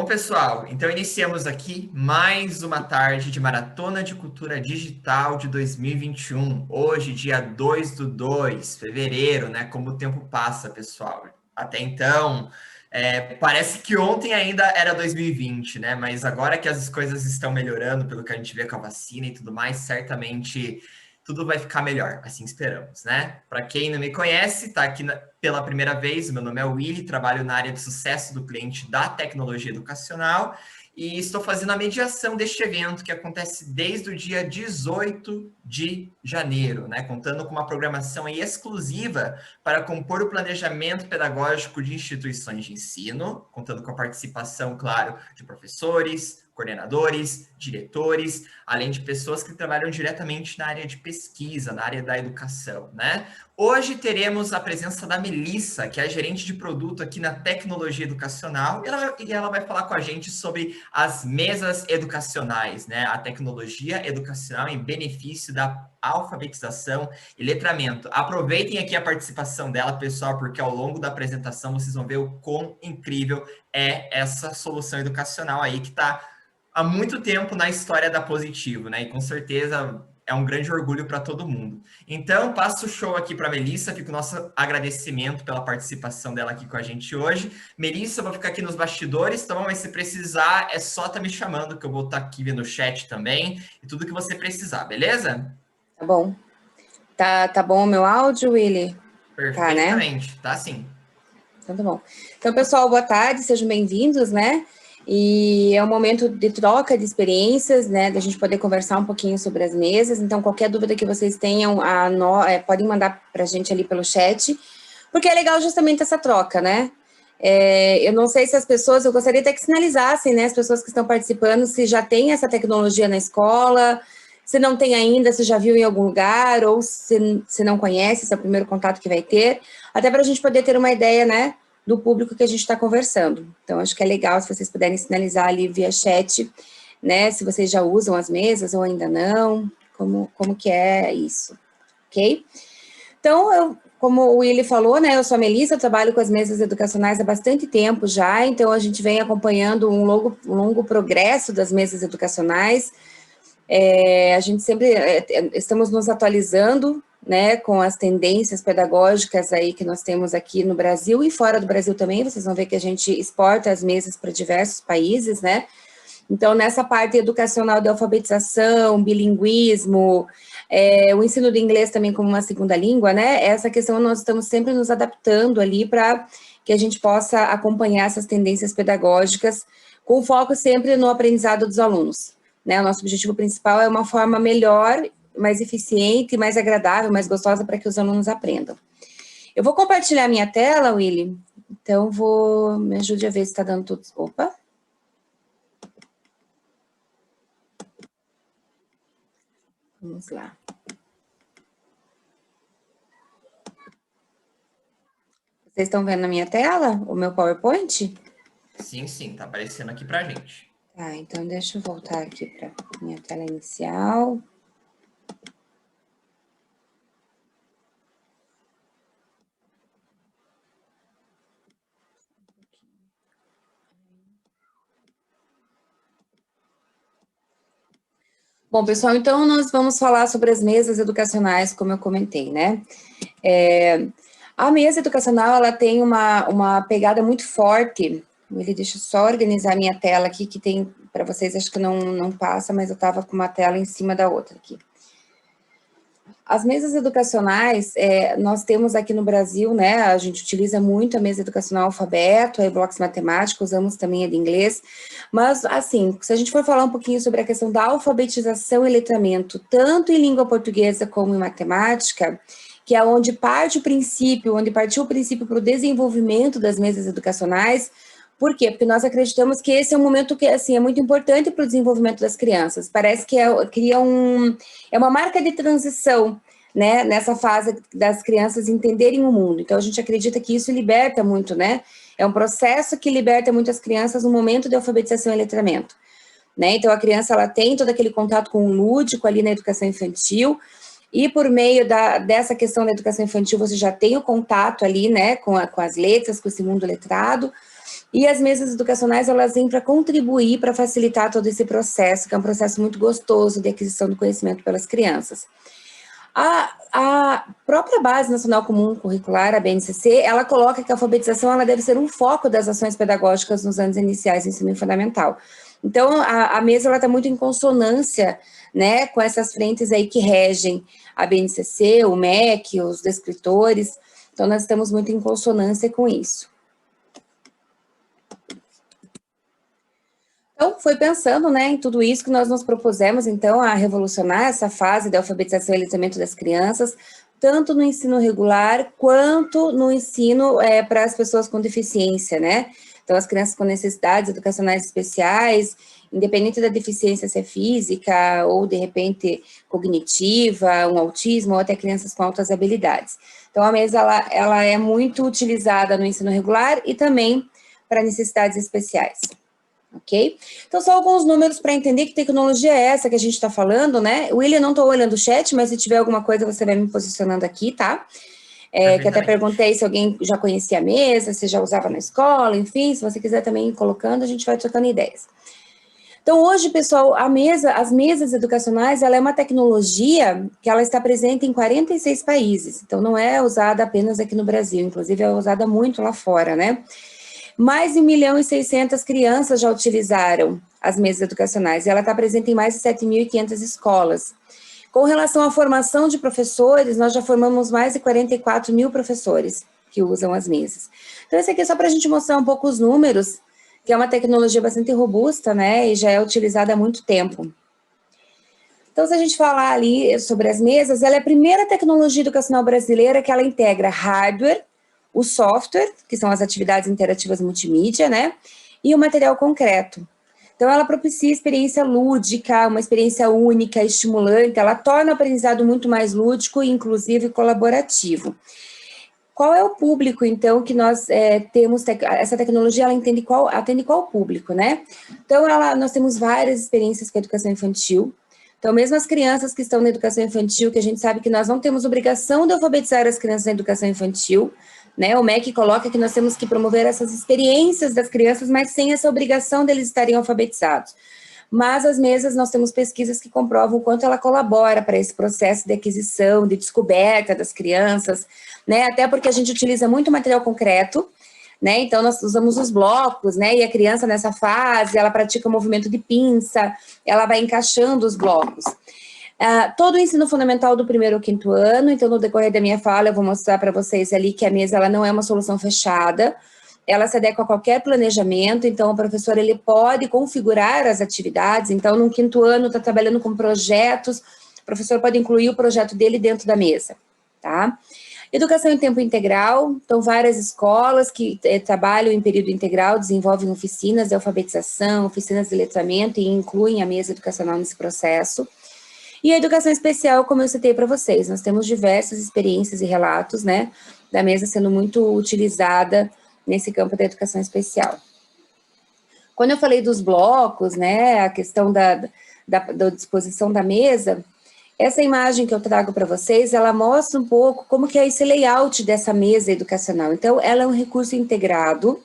pessoal, então iniciamos aqui mais uma tarde de Maratona de Cultura Digital de 2021. Hoje, dia 2/2, fevereiro, né? Como o tempo passa, pessoal. Até então, parece que ontem ainda era 2020, né? Mas agora que as coisas estão melhorando, pelo que a gente vê com a vacina e tudo mais, certamente tudo vai ficar melhor, assim esperamos, né? Para quem não me conhece, tá aqui pela primeira vez, meu nome é Willy, trabalho na área de sucesso do cliente da tecnologia educacional e estou fazendo a mediação deste evento que acontece desde o dia 18 de janeiro, né? Contando com uma programação aí exclusiva para compor o planejamento pedagógico de instituições de ensino, contando com a participação, claro, de professores, coordenadores, diretores, além de pessoas que trabalham diretamente na área de pesquisa, na área da educação, né? Hoje teremos a presença da Melissa, que é a gerente de produto aqui na Tecnologia Educacional, e ela vai falar com a gente sobre as mesas educacionais, né? A tecnologia educacional em benefício da alfabetização e letramento. Aproveitem aqui a participação dela, pessoal, porque ao longo da apresentação vocês vão ver o quão incrível é essa solução educacional aí que está há muito tempo na história da Positivo, né? E com certeza é um grande orgulho para todo mundo. Então, passo o show aqui para a Melissa, fica o nosso agradecimento pela participação dela aqui com a gente hoje. Melissa, eu vou ficar aqui nos bastidores, tá bom? Mas se precisar, é só tá me chamando, que eu vou estar aqui vendo o chat também, e tudo que você precisar, beleza? Tá bom. Tá bom o meu áudio, Willy? Perfeitamente, tá sim. Então tá bom. Então, pessoal, boa tarde, sejam bem-vindos, né? E é um momento de troca de experiências, né? Da gente poder conversar um pouquinho sobre as mesas. Então, qualquer dúvida que vocês tenham, podem mandar para a gente ali pelo chat, porque é legal justamente essa troca, né? Eu não sei se as pessoas, eu gostaria até que sinalizassem, né? As pessoas que estão participando, se já tem essa tecnologia na escola, se não tem ainda, se já viu em algum lugar, ou se não conhece, esse é o primeiro contato que vai ter, até para a gente poder ter uma ideia, né? Do público que a gente está conversando. Então, acho que é legal se vocês puderem sinalizar ali via chat, né, se vocês já usam as mesas ou ainda não, como que é isso, ok? Então, como o Willy falou, né, eu sou a Melissa, trabalho com as mesas educacionais há bastante tempo já, então a gente vem acompanhando um longo progresso das mesas educacionais. A gente sempre estamos nos atualizando, né, com as tendências pedagógicas aí que nós temos aqui no Brasil e fora do Brasil também. Vocês vão ver que a gente exporta as mesas para diversos países, né? Então, nessa parte educacional de alfabetização, bilinguismo, o ensino do inglês também como uma segunda língua, né? Essa questão nós estamos sempre nos adaptando ali para que a gente possa acompanhar essas tendências pedagógicas, com foco sempre no aprendizado dos alunos. Né, o nosso objetivo principal é uma forma melhor, mais eficiente, mais agradável, mais gostosa para que os alunos aprendam. Eu vou compartilhar minha tela, Willy, então me ajude a ver se está dando tudo. Opa! Vamos lá. Vocês estão vendo a minha tela, o meu PowerPoint? Sim, tá aparecendo aqui para a gente. Tá, então deixa eu voltar aqui para minha tela inicial. Bom, pessoal, então nós vamos falar sobre as mesas educacionais, como eu comentei, né? A mesa educacional, ela tem uma pegada muito forte. Deixa eu só organizar minha tela aqui, que tem, para vocês, acho que não passa, mas eu estava com uma tela em cima da outra aqui. As mesas educacionais, nós temos aqui no Brasil, né, a gente utiliza muito a mesa educacional alfabeto, aí blocos matemáticos, usamos também a de inglês, mas, assim, se a gente for falar um pouquinho sobre a questão da alfabetização e letramento, tanto em língua portuguesa como em matemática, que é onde partiu o princípio para o desenvolvimento das mesas educacionais. Por quê? Porque nós acreditamos que esse é um momento que, assim, é muito importante para o desenvolvimento das crianças. Parece que é uma marca de transição, né, nessa fase das crianças entenderem o mundo. Então, a gente acredita que isso liberta muito, né? É um processo que liberta muito as crianças no momento de alfabetização e letramento, né? Então, a criança, ela tem todo aquele contato com o lúdico ali na educação infantil, e por meio dessa questão da educação infantil, você já tem o contato ali, né, com as letras, com esse mundo letrado. E as mesas educacionais, elas vêm para contribuir, para facilitar todo esse processo, que é um processo muito gostoso de aquisição do conhecimento pelas crianças. A própria Base Nacional Comum Curricular, a BNCC, ela coloca que a alfabetização ela deve ser um foco das ações pedagógicas nos anos iniciais do ensino fundamental. Então, a mesa está muito em consonância, né, com essas frentes aí que regem a BNCC, o MEC, os descritores. Então, nós estamos muito em consonância com isso. Então, foi pensando, né, em tudo isso que nós nos propusemos, então, a revolucionar essa fase da alfabetização e aleitamento das crianças, tanto no ensino regular, quanto no ensino para as pessoas com deficiência, né? Então, as crianças com necessidades educacionais especiais, independente da deficiência se é física ou, de repente, cognitiva, um autismo, ou até crianças com altas habilidades. Então, a mesa, ela é muito utilizada no ensino regular e também para necessidades especiais. Ok? Então, só alguns números para entender que tecnologia é essa que a gente está falando, né? William, não estou olhando o chat, mas se tiver alguma coisa, você vai me posicionando aqui, tá? Que até perguntei se alguém já conhecia a mesa, se já usava na escola, enfim, se você quiser também ir colocando, a gente vai trocando ideias. Então, hoje, pessoal, as mesas educacionais, ela é uma tecnologia que ela está presente em 46 países. Então, não é usada apenas aqui no Brasil, inclusive é usada muito lá fora, né? Mais de 1.600.000 crianças já utilizaram as mesas educacionais, e ela está presente em mais de 7.500 escolas. Com relação à formação de professores, nós já formamos mais de 44 mil professores que usam as mesas. Então, esse aqui é só para a gente mostrar um pouco os números, que é uma tecnologia bastante robusta, né, e já é utilizada há muito tempo. Então, se a gente falar ali sobre as mesas, ela é a primeira tecnologia educacional brasileira que ela integra hardware, o software, que são as atividades interativas multimídia, né, e o material concreto. Então, ela propicia experiência lúdica, uma experiência única, estimulante, ela torna o aprendizado muito mais lúdico e, inclusive, colaborativo. Qual é o público, então, que nós temos, essa tecnologia, ela atende qual público, né? Então, nós temos várias experiências com a educação infantil. Então, mesmo as crianças que estão na educação infantil, que a gente sabe que nós não temos obrigação de alfabetizar as crianças na educação infantil, né? O MEC coloca que nós temos que promover essas experiências das crianças, mas sem essa obrigação deles estarem alfabetizados. Mas as mesas, nós temos pesquisas que comprovam o quanto ela colabora para esse processo de aquisição, de descoberta das crianças, né? Até porque a gente utiliza muito material concreto, né? Então, nós usamos os blocos, né? E a criança nessa fase, ela pratica o movimento de pinça, ela vai encaixando os blocos. Todo o ensino fundamental do 1º ao 5º ano, então no decorrer da minha fala eu vou mostrar para vocês ali que a mesa ela não é uma solução fechada, ela se adequa a qualquer planejamento, então o professor ele pode configurar as atividades, então no 5º ano está trabalhando com projetos, o professor pode incluir o projeto dele dentro da mesa, tá? Educação em tempo integral, então várias escolas que trabalham em período integral desenvolvem oficinas de alfabetização, oficinas de letramento e incluem a mesa educacional nesse processo. E a educação especial, como eu citei para vocês, nós temos diversas experiências e relatos, né, da mesa sendo muito utilizada nesse campo da educação especial. Quando eu falei dos blocos, né, a questão da disposição da mesa, essa imagem que eu trago para vocês, ela mostra um pouco como que é esse layout dessa mesa educacional. Então, ela é um recurso integrado,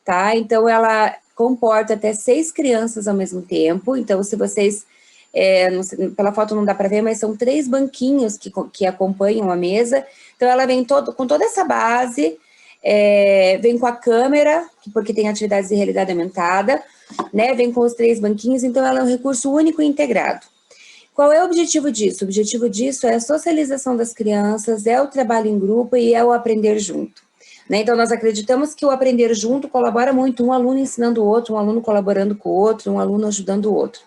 tá? Então, ela comporta até 6 crianças ao mesmo tempo. Então, se vocês... pela foto não dá para ver, mas são 3 banquinhos que acompanham a mesa. Então, ela vem com toda essa base, vem com a câmera, porque tem atividades de realidade aumentada, né? Vem com os 3 banquinhos, então ela é um recurso único e integrado. Qual é o objetivo disso? O objetivo disso é a socialização das crianças, é o trabalho em grupo e é o aprender junto. Né? Então, nós acreditamos que o aprender junto colabora muito, um aluno ensinando o outro, um aluno colaborando com o outro, um aluno ajudando o outro.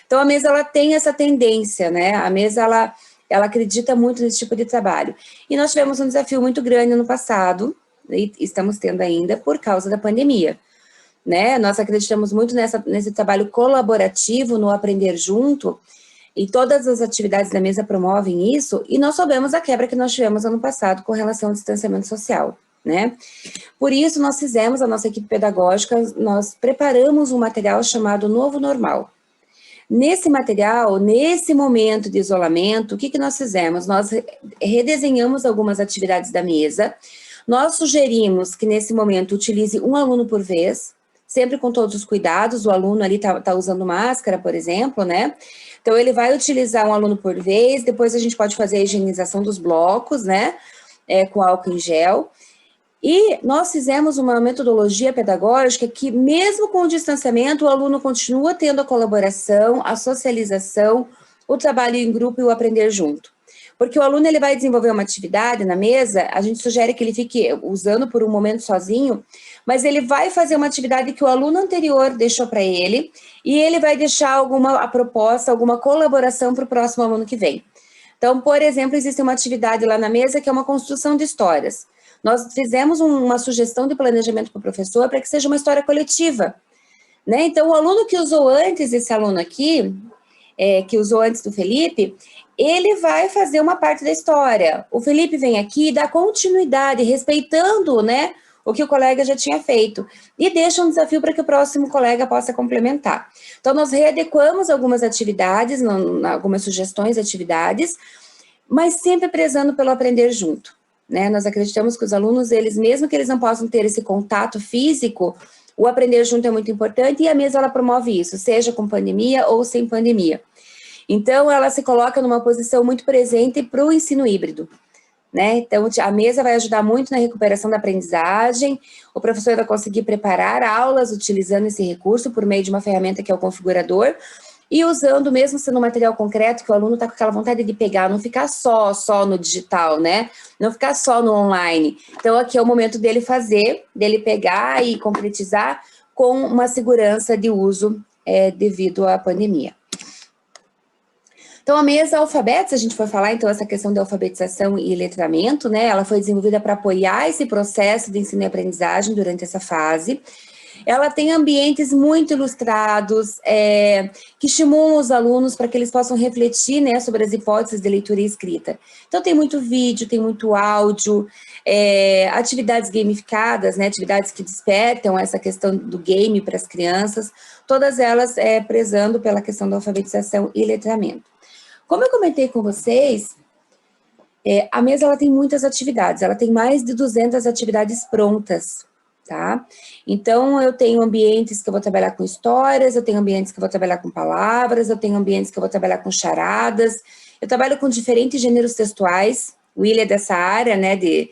Então, a mesa, ela tem essa tendência, né? A mesa, ela acredita muito nesse tipo de trabalho. E nós tivemos um desafio muito grande no passado, e estamos tendo ainda, por causa da pandemia. Né? Nós acreditamos muito nesse trabalho colaborativo, no aprender junto, e todas as atividades da mesa promovem isso, e nós soubemos a quebra que nós tivemos ano passado com relação ao distanciamento social, né? Por isso, nós fizemos, a nossa equipe pedagógica, nós preparamos um material chamado Novo Normal. Nesse material, nesse momento de isolamento, o que nós fizemos? Nós redesenhamos algumas atividades da mesa, Nós sugerimos que, nesse momento, utilize um aluno por vez, sempre com todos os cuidados. O aluno ali tá usando máscara, por exemplo, né? Então, ele vai utilizar um aluno por vez, depois a gente pode fazer a higienização dos blocos, né? Com álcool em gel. E nós fizemos uma metodologia pedagógica que, mesmo com o distanciamento, o aluno continua tendo a colaboração, a socialização, o trabalho em grupo e o aprender junto. Porque o aluno ele vai desenvolver uma atividade na mesa, a gente sugere que ele fique usando por um momento sozinho, mas ele vai fazer uma atividade que o aluno anterior deixou para ele, e ele vai deixar a proposta, alguma colaboração para o próximo aluno que vem. Então, por exemplo, existe uma atividade lá na mesa que é uma construção de histórias. Nós fizemos uma sugestão de planejamento para o professor para que seja uma história coletiva, né? Então, o aluno que usou antes, esse aluno aqui, que usou antes do Felipe, ele vai fazer uma parte da história. O Felipe vem aqui e dá continuidade, respeitando, né, o que o colega já tinha feito, e deixa um desafio para que o próximo colega possa complementar. Então, nós readequamos algumas atividades, algumas sugestões de atividades, mas sempre prezando pelo aprender junto, né? Nós acreditamos que os alunos, eles, mesmo que eles não possam ter esse contato físico, o aprender junto é muito importante, e a mesa ela promove isso, seja com pandemia ou sem pandemia. Então, ela se coloca numa posição muito presente para o ensino híbrido, né? Então, a mesa vai ajudar muito na recuperação da aprendizagem, o professor vai conseguir preparar aulas utilizando esse recurso por meio de uma ferramenta que é o configurador, e usando, mesmo sendo um material concreto, que o aluno está com aquela vontade de pegar, não ficar só no digital, né? Não ficar só no online. Então, aqui é o momento dele dele pegar e concretizar com uma segurança de uso devido à pandemia. Então, a mesa Alfabeto, se a gente for falar, então, essa questão de alfabetização e letramento, né? Ela foi desenvolvida para apoiar esse processo de ensino e aprendizagem durante essa fase. Ela tem ambientes muito ilustrados, que estimulam os alunos para que eles possam refletir, né, sobre as hipóteses de leitura e escrita. Então, tem muito vídeo, tem muito áudio, atividades gamificadas, né, atividades que despertam essa questão do game para as crianças, todas elas prezando pela questão da alfabetização e letramento. Como eu comentei com vocês, a mesa ela tem muitas atividades, ela tem mais de 200 atividades prontas, tá? Então, eu tenho ambientes que eu vou trabalhar com histórias, eu tenho ambientes que eu vou trabalhar com palavras, eu tenho ambientes que eu vou trabalhar com charadas, eu trabalho com diferentes gêneros textuais, o William é dessa área, né, de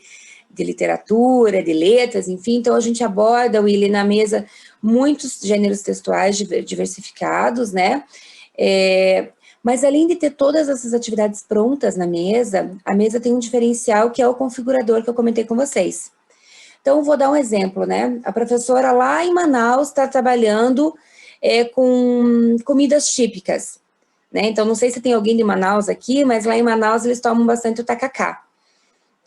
literatura, de letras, enfim, então a gente aborda, William, na mesa, muitos gêneros textuais diversificados, né, mas além de ter todas essas atividades prontas na mesa, a mesa tem um diferencial que é o configurador que eu comentei com vocês. Então, vou dar um exemplo, né? A professora lá em Manaus está trabalhando com comidas típicas, né? Então, não sei se tem alguém de Manaus aqui, mas lá em Manaus eles tomam bastante o tacacá.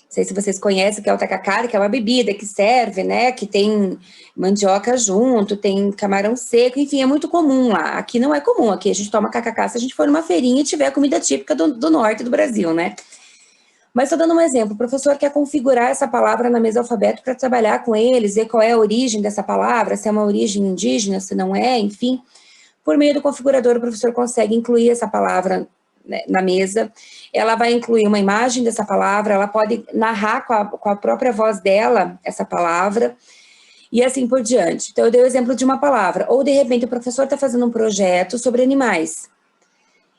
Não sei se vocês conhecem o que é o tacacá, que é uma bebida que serve, né? Que tem mandioca junto, tem camarão seco, enfim, é muito comum lá. Aqui não é comum, aqui a gente toma tacacá se a gente for numa feirinha e tiver comida típica do norte do Brasil, né? Mas estou dando um exemplo, o professor quer configurar essa palavra na mesa alfabeto para trabalhar com eles, ver qual é a origem dessa palavra, se é uma origem indígena, se não é, enfim. Por meio do configurador, o professor consegue incluir essa palavra, né, na mesa, ela vai incluir uma imagem dessa palavra, ela pode narrar com a própria voz dela essa palavra, e assim por diante. Então, eu dei o exemplo de uma palavra, ou de repente o professor está fazendo um projeto sobre animais,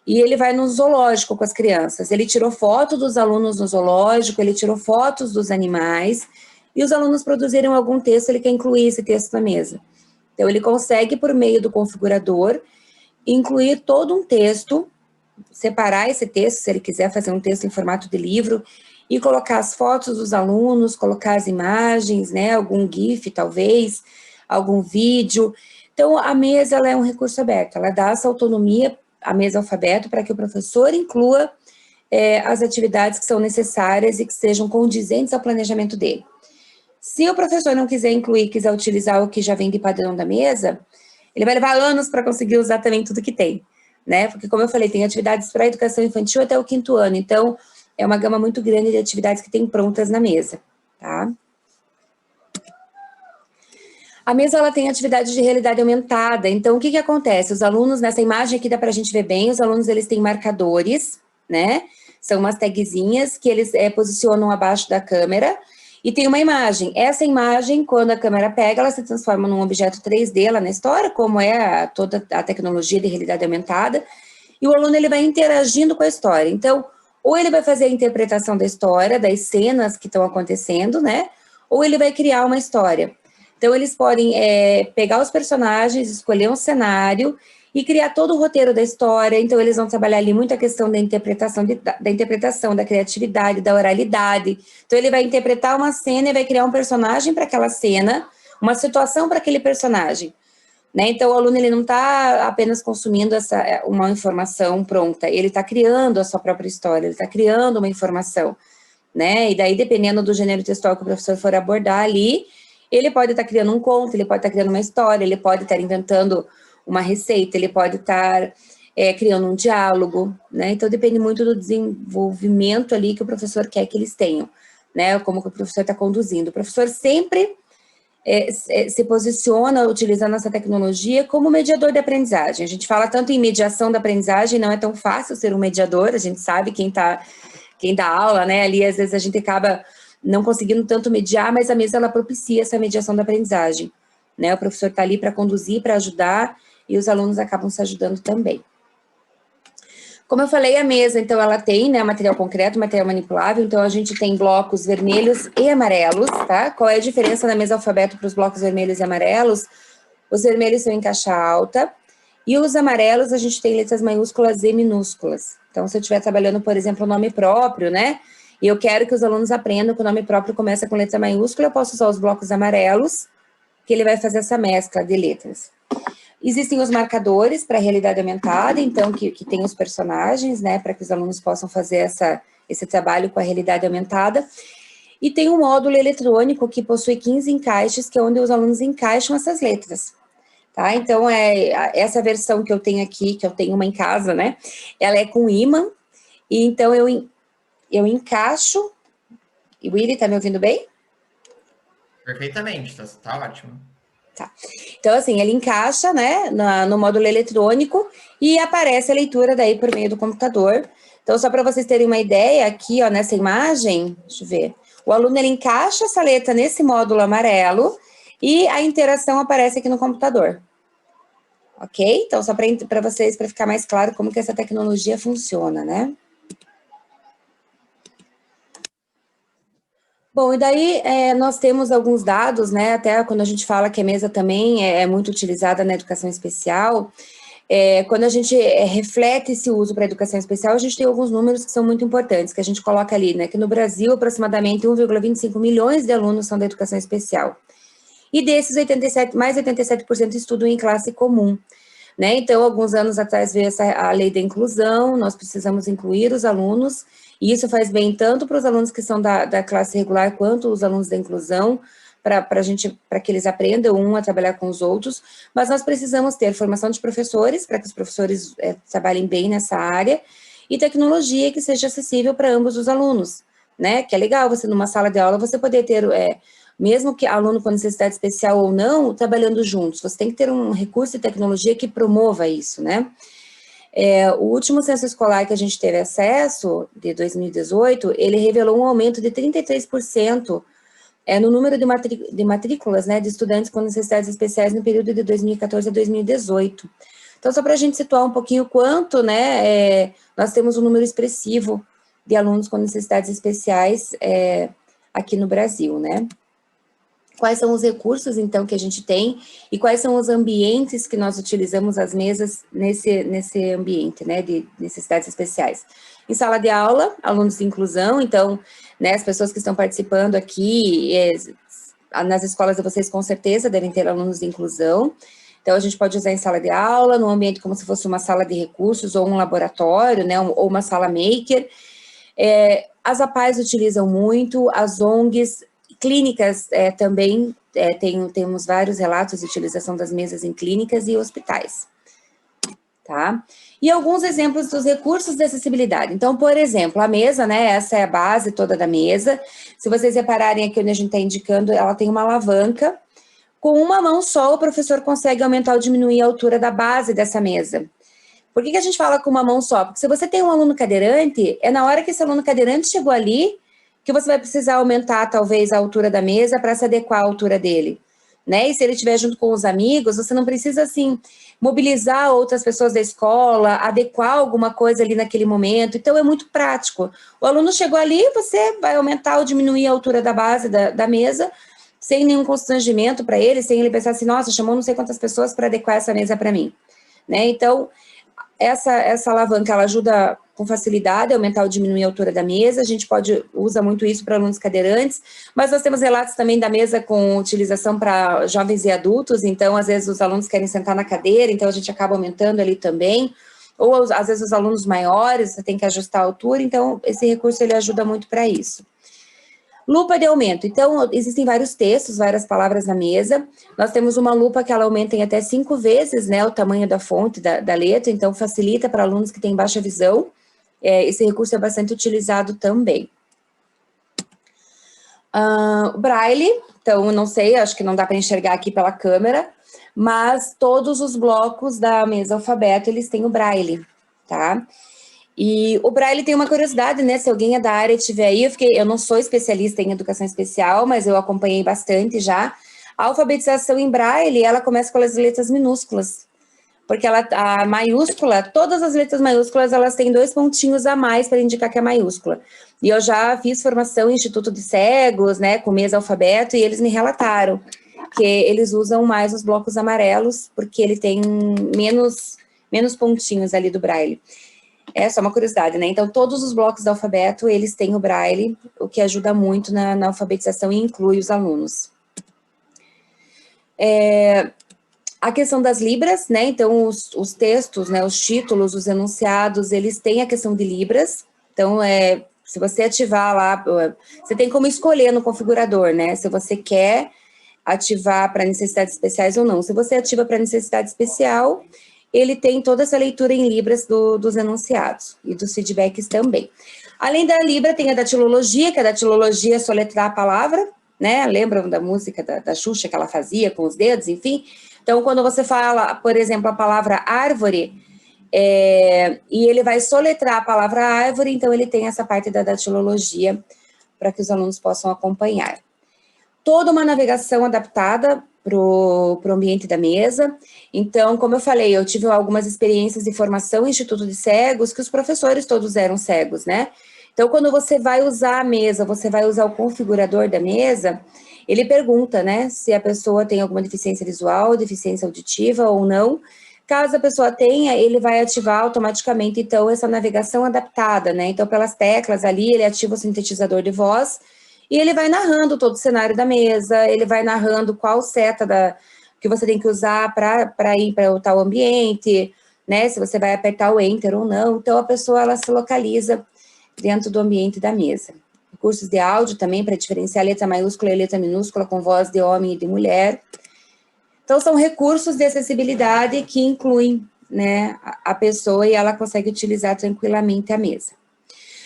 e ele vai no zoológico com as crianças. Ele tirou foto dos alunos no zoológico, ele tirou fotos dos animais, e os alunos produziram algum texto, ele quer incluir esse texto na mesa. Então, ele consegue, por meio do configurador, incluir todo um texto, separar esse texto, se ele quiser fazer um texto em formato de livro, e colocar as fotos dos alunos, colocar as imagens, né, algum GIF, talvez, algum vídeo. Então, a mesa ela é um recurso aberto, ela dá essa autonomia a mesa alfabeto para que o professor inclua as atividades que são necessárias e que sejam condizentes ao planejamento dele. Se o professor não quiser incluir, quiser utilizar o que já vem de padrão da mesa, ele vai levar anos para conseguir usar também tudo que tem, né? Porque, como eu falei, tem atividades para a educação infantil até o 5º ano, então é uma gama muito grande de atividades que tem prontas na mesa, tá? A mesa ela tem atividade de realidade aumentada, então o que que acontece? Os alunos, nessa imagem aqui dá para a gente ver bem, os alunos eles têm marcadores, né? São umas tagzinhas que eles posicionam abaixo da câmera, e tem uma imagem. Essa imagem, quando a câmera pega, ela se transforma num objeto 3D lá na história, como é toda a tecnologia de realidade aumentada, e o aluno ele vai interagindo com a história. Então, ou ele vai fazer a interpretação da história, das cenas que estão acontecendo, né? Ou ele vai criar uma história. Então, eles podem pegar os personagens, escolher um cenário e criar todo o roteiro da história. Então, eles vão trabalhar ali muito a questão da interpretação, da criatividade, da oralidade. Então, ele vai interpretar uma cena e vai criar um personagem para aquela cena, uma situação para aquele personagem. Né? Então, o aluno ele não está apenas consumindo uma informação pronta, ele está criando a sua própria história, ele está criando uma informação. Né? E daí, dependendo do gênero textual que o professor for abordar ali, ele pode estar criando um conto, ele pode estar criando uma história, ele pode estar inventando uma receita, ele pode estar criando um diálogo, né? Então, depende muito do desenvolvimento ali que o professor quer que eles tenham, né? Como que o professor está conduzindo. O professor sempre se posiciona utilizando essa tecnologia como mediador de aprendizagem. A gente fala tanto em mediação da aprendizagem, não é tão fácil ser um mediador, a gente sabe quem dá aula, né? Ali, às vezes, a gente acaba não conseguindo tanto mediar, mas a mesa, ela propicia essa mediação da aprendizagem, né? O professor está ali para conduzir, para ajudar, e os alunos acabam se ajudando também. Como eu falei, a mesa, então, ela tem, né, material concreto, material manipulável, então a gente tem blocos vermelhos e amarelos, tá? Qual é a diferença na mesa alfabeto para os blocos vermelhos e amarelos? Os vermelhos são em caixa alta, e os amarelos a gente tem letras maiúsculas e minúsculas. Então, se eu estiver trabalhando, por exemplo, o nome próprio, né, e eu quero que os alunos aprendam que o nome próprio começa com letra maiúscula, eu posso usar os blocos amarelos, que ele vai fazer essa mescla de letras. Existem os marcadores para a realidade aumentada, então, que tem os personagens, né, para que os alunos possam fazer esse trabalho com a realidade aumentada. E tem um módulo eletrônico que possui 15 encaixes, que é onde os alunos encaixam essas letras. Tá? Então, essa versão que eu tenho aqui, que eu tenho uma em casa, né, ela é com ímã, e então eu encaixo. E o Willy, tá me ouvindo bem? Perfeitamente, tá ótimo. Tá. Então, assim, ele encaixa, né, no módulo eletrônico e aparece a leitura daí por meio do computador. Então, só para vocês terem uma ideia, aqui, ó, nessa imagem, deixa eu ver, o aluno, ele encaixa essa letra nesse módulo amarelo e a interação aparece aqui no computador. Ok? Então, só para vocês, para ficar mais claro como que essa tecnologia funciona, né? Bom, e daí nós temos alguns dados, né, até quando a gente fala que a mesa também é muito utilizada na educação especial, quando a gente reflete esse uso para a educação especial, a gente tem alguns números que são muito importantes, que a gente coloca ali, né, que no Brasil, aproximadamente 1,25 milhões de alunos são da educação especial. E desses, mais de 87% estudam em classe comum. Né? Então, alguns anos atrás veio a lei da inclusão, nós precisamos incluir os alunos, e isso faz bem tanto para os alunos que são da classe regular, quanto os alunos da inclusão, para que eles aprendam a trabalhar com os outros, mas nós precisamos ter formação de professores, para que os professores trabalhem bem nessa área, e tecnologia que seja acessível para ambos os alunos, né? Que é legal você, numa sala de aula, você poder ter... mesmo que aluno com necessidade especial ou não, trabalhando juntos, você tem que ter um recurso de tecnologia que promova isso, né? O último censo escolar que a gente teve acesso, de 2018, ele revelou um aumento de 33% no número de matrículas, né, de estudantes com necessidades especiais no período de 2014 a 2018. Então, só para a gente situar um pouquinho quanto, né, nós temos um número expressivo de alunos com necessidades especiais aqui no Brasil, né? Quais são os recursos, então, que a gente tem e quais são os ambientes que nós utilizamos as mesas nesse ambiente, né, de necessidades especiais. Em sala de aula, alunos de inclusão, então, né, as pessoas que estão participando aqui, nas escolas de vocês, com certeza, devem ter alunos de inclusão. Então, a gente pode usar em sala de aula, num ambiente como se fosse uma sala de recursos ou um laboratório, né, ou uma sala maker. As APAES utilizam muito, as ONGs, clínicas também, temos vários relatos de utilização das mesas em clínicas e hospitais, tá? E alguns exemplos dos recursos de acessibilidade. Então, por exemplo, a mesa, né, essa é a base toda da mesa. Se vocês repararem aqui onde a gente está indicando, ela tem uma alavanca. Com uma mão só, o professor consegue aumentar ou diminuir a altura da base dessa mesa. Por que a gente fala com uma mão só? Porque se você tem um aluno cadeirante, na hora que esse aluno cadeirante chegou ali, que você vai precisar aumentar, talvez, a altura da mesa para se adequar à altura dele, né? E se ele estiver junto com os amigos, você não precisa, assim, mobilizar outras pessoas da escola, adequar alguma coisa ali naquele momento. Então, é muito prático. O aluno chegou ali, você vai aumentar ou diminuir a altura da base da mesa, sem nenhum constrangimento para ele, sem ele pensar assim, nossa, chamou não sei quantas pessoas para adequar essa mesa para mim, né? Então, essa alavanca, ela ajuda com facilidade a aumentar ou diminuir a altura da mesa. A gente usa muito isso para alunos cadeirantes, mas nós temos relatos também da mesa com utilização para jovens e adultos, então, às vezes, os alunos querem sentar na cadeira, então a gente acaba aumentando ali também, ou, às vezes, os alunos maiores, você tem que ajustar a altura, então, esse recurso, ele ajuda muito para isso. Lupa de aumento. Então, existem vários textos, várias palavras na mesa. Nós temos uma lupa que ela aumenta em até 5 vezes, né, o tamanho da fonte da letra, então facilita para alunos que têm baixa visão. Esse recurso é bastante utilizado também. O Braille, então, não sei, acho que não dá para enxergar aqui pela câmera, mas todos os blocos da mesa alfabeto, eles têm o Braille, tá? E o Braille tem uma curiosidade, né? Se alguém é da área e estiver aí, eu não sou especialista em educação especial, mas eu acompanhei bastante já. A alfabetização em Braille, ela começa com as letras minúsculas, porque a maiúscula, todas as letras maiúsculas, elas têm 2 pontinhos a mais para indicar que é maiúscula. E eu já fiz formação em Instituto de Cegos, né, com mesa alfabeto, e eles me relataram que eles usam mais os blocos amarelos, porque ele tem menos pontinhos ali do Braille. É só uma curiosidade, né? Então, todos os blocos do alfabeto, eles têm o Braille, o que ajuda muito na alfabetização e inclui os alunos. A questão das libras, né? Então, os textos, né? Os títulos, os enunciados, eles têm a questão de libras. Então, se você ativar lá, você tem como escolher no configurador, né? Se você quer ativar para necessidades especiais ou não. Se você ativa para necessidade especial, ele tem toda essa leitura em libras dos enunciados e dos feedbacks também. Além da libra, tem a datilologia, que a datilologia é soletrar a palavra, né? Lembram da música da Xuxa que ela fazia com os dedos, enfim? Então, quando você fala, por exemplo, a palavra árvore, e ele vai soletrar a palavra árvore, então ele tem essa parte da datilologia para que os alunos possam acompanhar. Toda uma navegação adaptada para o ambiente da mesa. Então, como eu falei, eu tive algumas experiências de formação em Instituto de Cegos, que os professores todos eram cegos, né? Então, quando você vai usar a mesa, você vai usar o configurador da mesa, ele pergunta, né, se a pessoa tem alguma deficiência visual, deficiência auditiva ou não. Caso a pessoa tenha, ele vai ativar automaticamente, então, essa navegação adaptada, né? Então, pelas teclas ali, ele ativa o sintetizador de voz, e ele vai narrando todo o cenário da mesa, ele vai narrando qual seta que você tem que usar para ir para o tal ambiente, né? Se você vai apertar o Enter ou não. Então, a pessoa, ela se localiza dentro do ambiente da mesa. Recursos de áudio também, para diferenciar letra maiúscula e letra minúscula com voz de homem e de mulher. Então, são recursos de acessibilidade que incluem, né, a pessoa e ela consegue utilizar tranquilamente a mesa.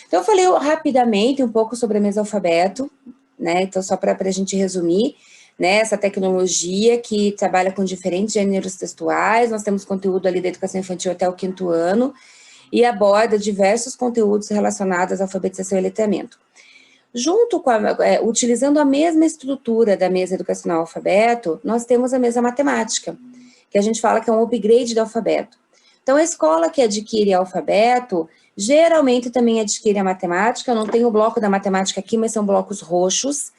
Então, eu falei rapidamente um pouco sobre a mesa alfabeto, né? Então, só para a gente resumir, né? Essa tecnologia que trabalha com diferentes gêneros textuais, nós temos conteúdo ali da educação infantil até o 5º ano, e aborda diversos conteúdos relacionados à alfabetização e letramento. Junto com utilizando a mesma estrutura da mesa educacional alfabeto, nós temos a mesa matemática, que a gente fala que é um upgrade do alfabeto. Então, a escola que adquire alfabeto, geralmente também adquire a matemática. Eu não tenho o bloco da matemática aqui, mas são blocos roxos.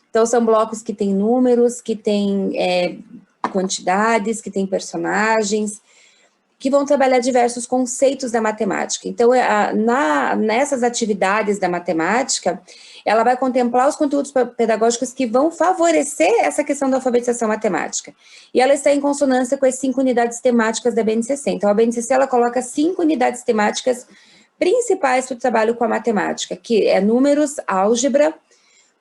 Então, são blocos que têm números, que têm quantidades, que têm personagens, que vão trabalhar diversos conceitos da matemática. Então, nessas atividades da matemática, ela vai contemplar os conteúdos pedagógicos que vão favorecer essa questão da alfabetização matemática. E ela está em consonância com as 5 unidades temáticas da BNCC. Então, a BNCC, ela coloca 5 unidades temáticas principais para o trabalho com a matemática, que é números, álgebra,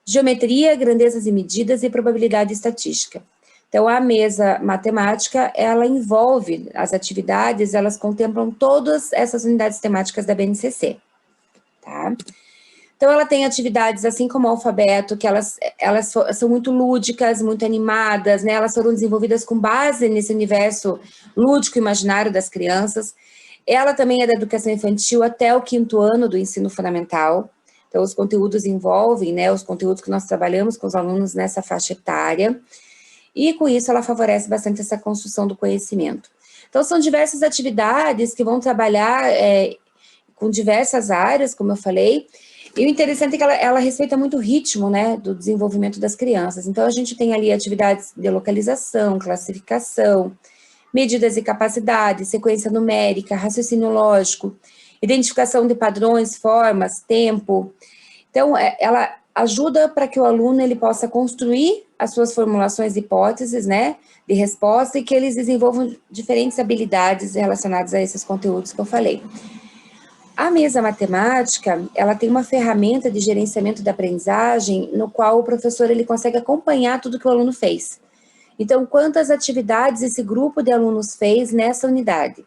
geometria, grandezas e medidas e probabilidade estatística. Então, a mesa matemática, ela envolve as atividades, elas contemplam todas essas unidades temáticas da BNCC, tá? Então, ela tem atividades, assim como o alfabeto, que elas são muito lúdicas, muito animadas, né? Elas foram desenvolvidas com base nesse universo lúdico imaginário das crianças. Ela também é da educação infantil até o 5º ano do ensino fundamental. Então, os conteúdos envolvem, né, os conteúdos que nós trabalhamos com os alunos nessa faixa etária, e com isso ela favorece bastante essa construção do conhecimento. Então, são diversas atividades que vão trabalhar com diversas áreas, como eu falei, e o interessante é que ela respeita muito o ritmo, né, do desenvolvimento das crianças. Então, a gente tem ali atividades de localização, classificação, medidas de capacidade, sequência numérica, raciocínio lógico, identificação de padrões, formas, tempo. Então, ela ajuda para que o aluno ele possa construir as suas formulações de hipóteses, né, de resposta, e que eles desenvolvam diferentes habilidades relacionadas a esses conteúdos que eu falei. A mesa matemática, ela tem uma ferramenta de gerenciamento da aprendizagem, no qual o professor ele consegue acompanhar tudo que o aluno fez. Então, quantas atividades esse grupo de alunos fez nessa unidade,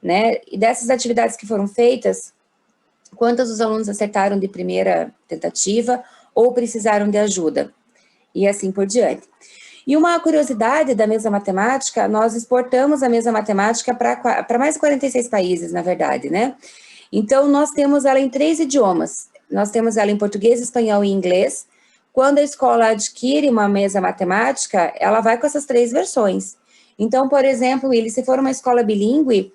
né? E dessas atividades que foram feitas, quantas os alunos acertaram de primeira tentativa ou precisaram de ajuda, e assim por diante. E uma curiosidade da mesa matemática, nós exportamos a mesa matemática para mais de 46 países, na verdade, né? Então, nós temos ela em 3 idiomas. Nós temos ela em português, espanhol e inglês. Quando a escola adquire uma mesa matemática, ela vai com essas 3 versões. Então, por exemplo, se for uma escola bilíngue,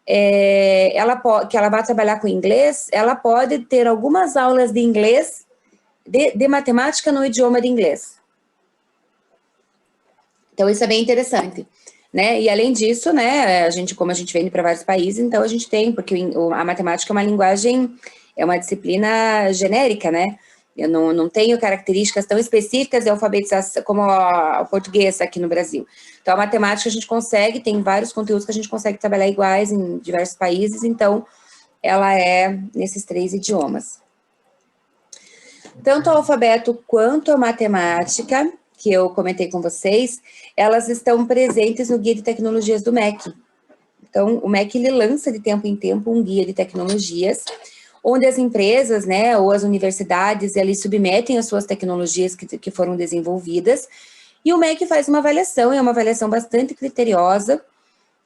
que ela vai trabalhar com inglês, ela pode ter algumas aulas de inglês, de matemática no idioma de inglês. Então, isso é bem interessante. Né? E além disso, né, como a gente vende para vários países, então a gente tem, porque a matemática é uma linguagem, é uma disciplina genérica, né? Eu não tenho características tão específicas de alfabetização como o português aqui no Brasil. Então, a matemática a gente consegue, tem vários conteúdos que a gente consegue trabalhar iguais em diversos países, então ela é nesses 3 idiomas. Tanto o alfabeto quanto a matemática, que eu comentei com vocês, elas estão presentes no Guia de Tecnologias do MEC. Então, o MEC, ele lança de tempo em tempo um guia de tecnologias, onde as empresas, né, ou as universidades, eles submetem as suas tecnologias que foram desenvolvidas, e o MEC faz uma avaliação, é uma avaliação bastante criteriosa,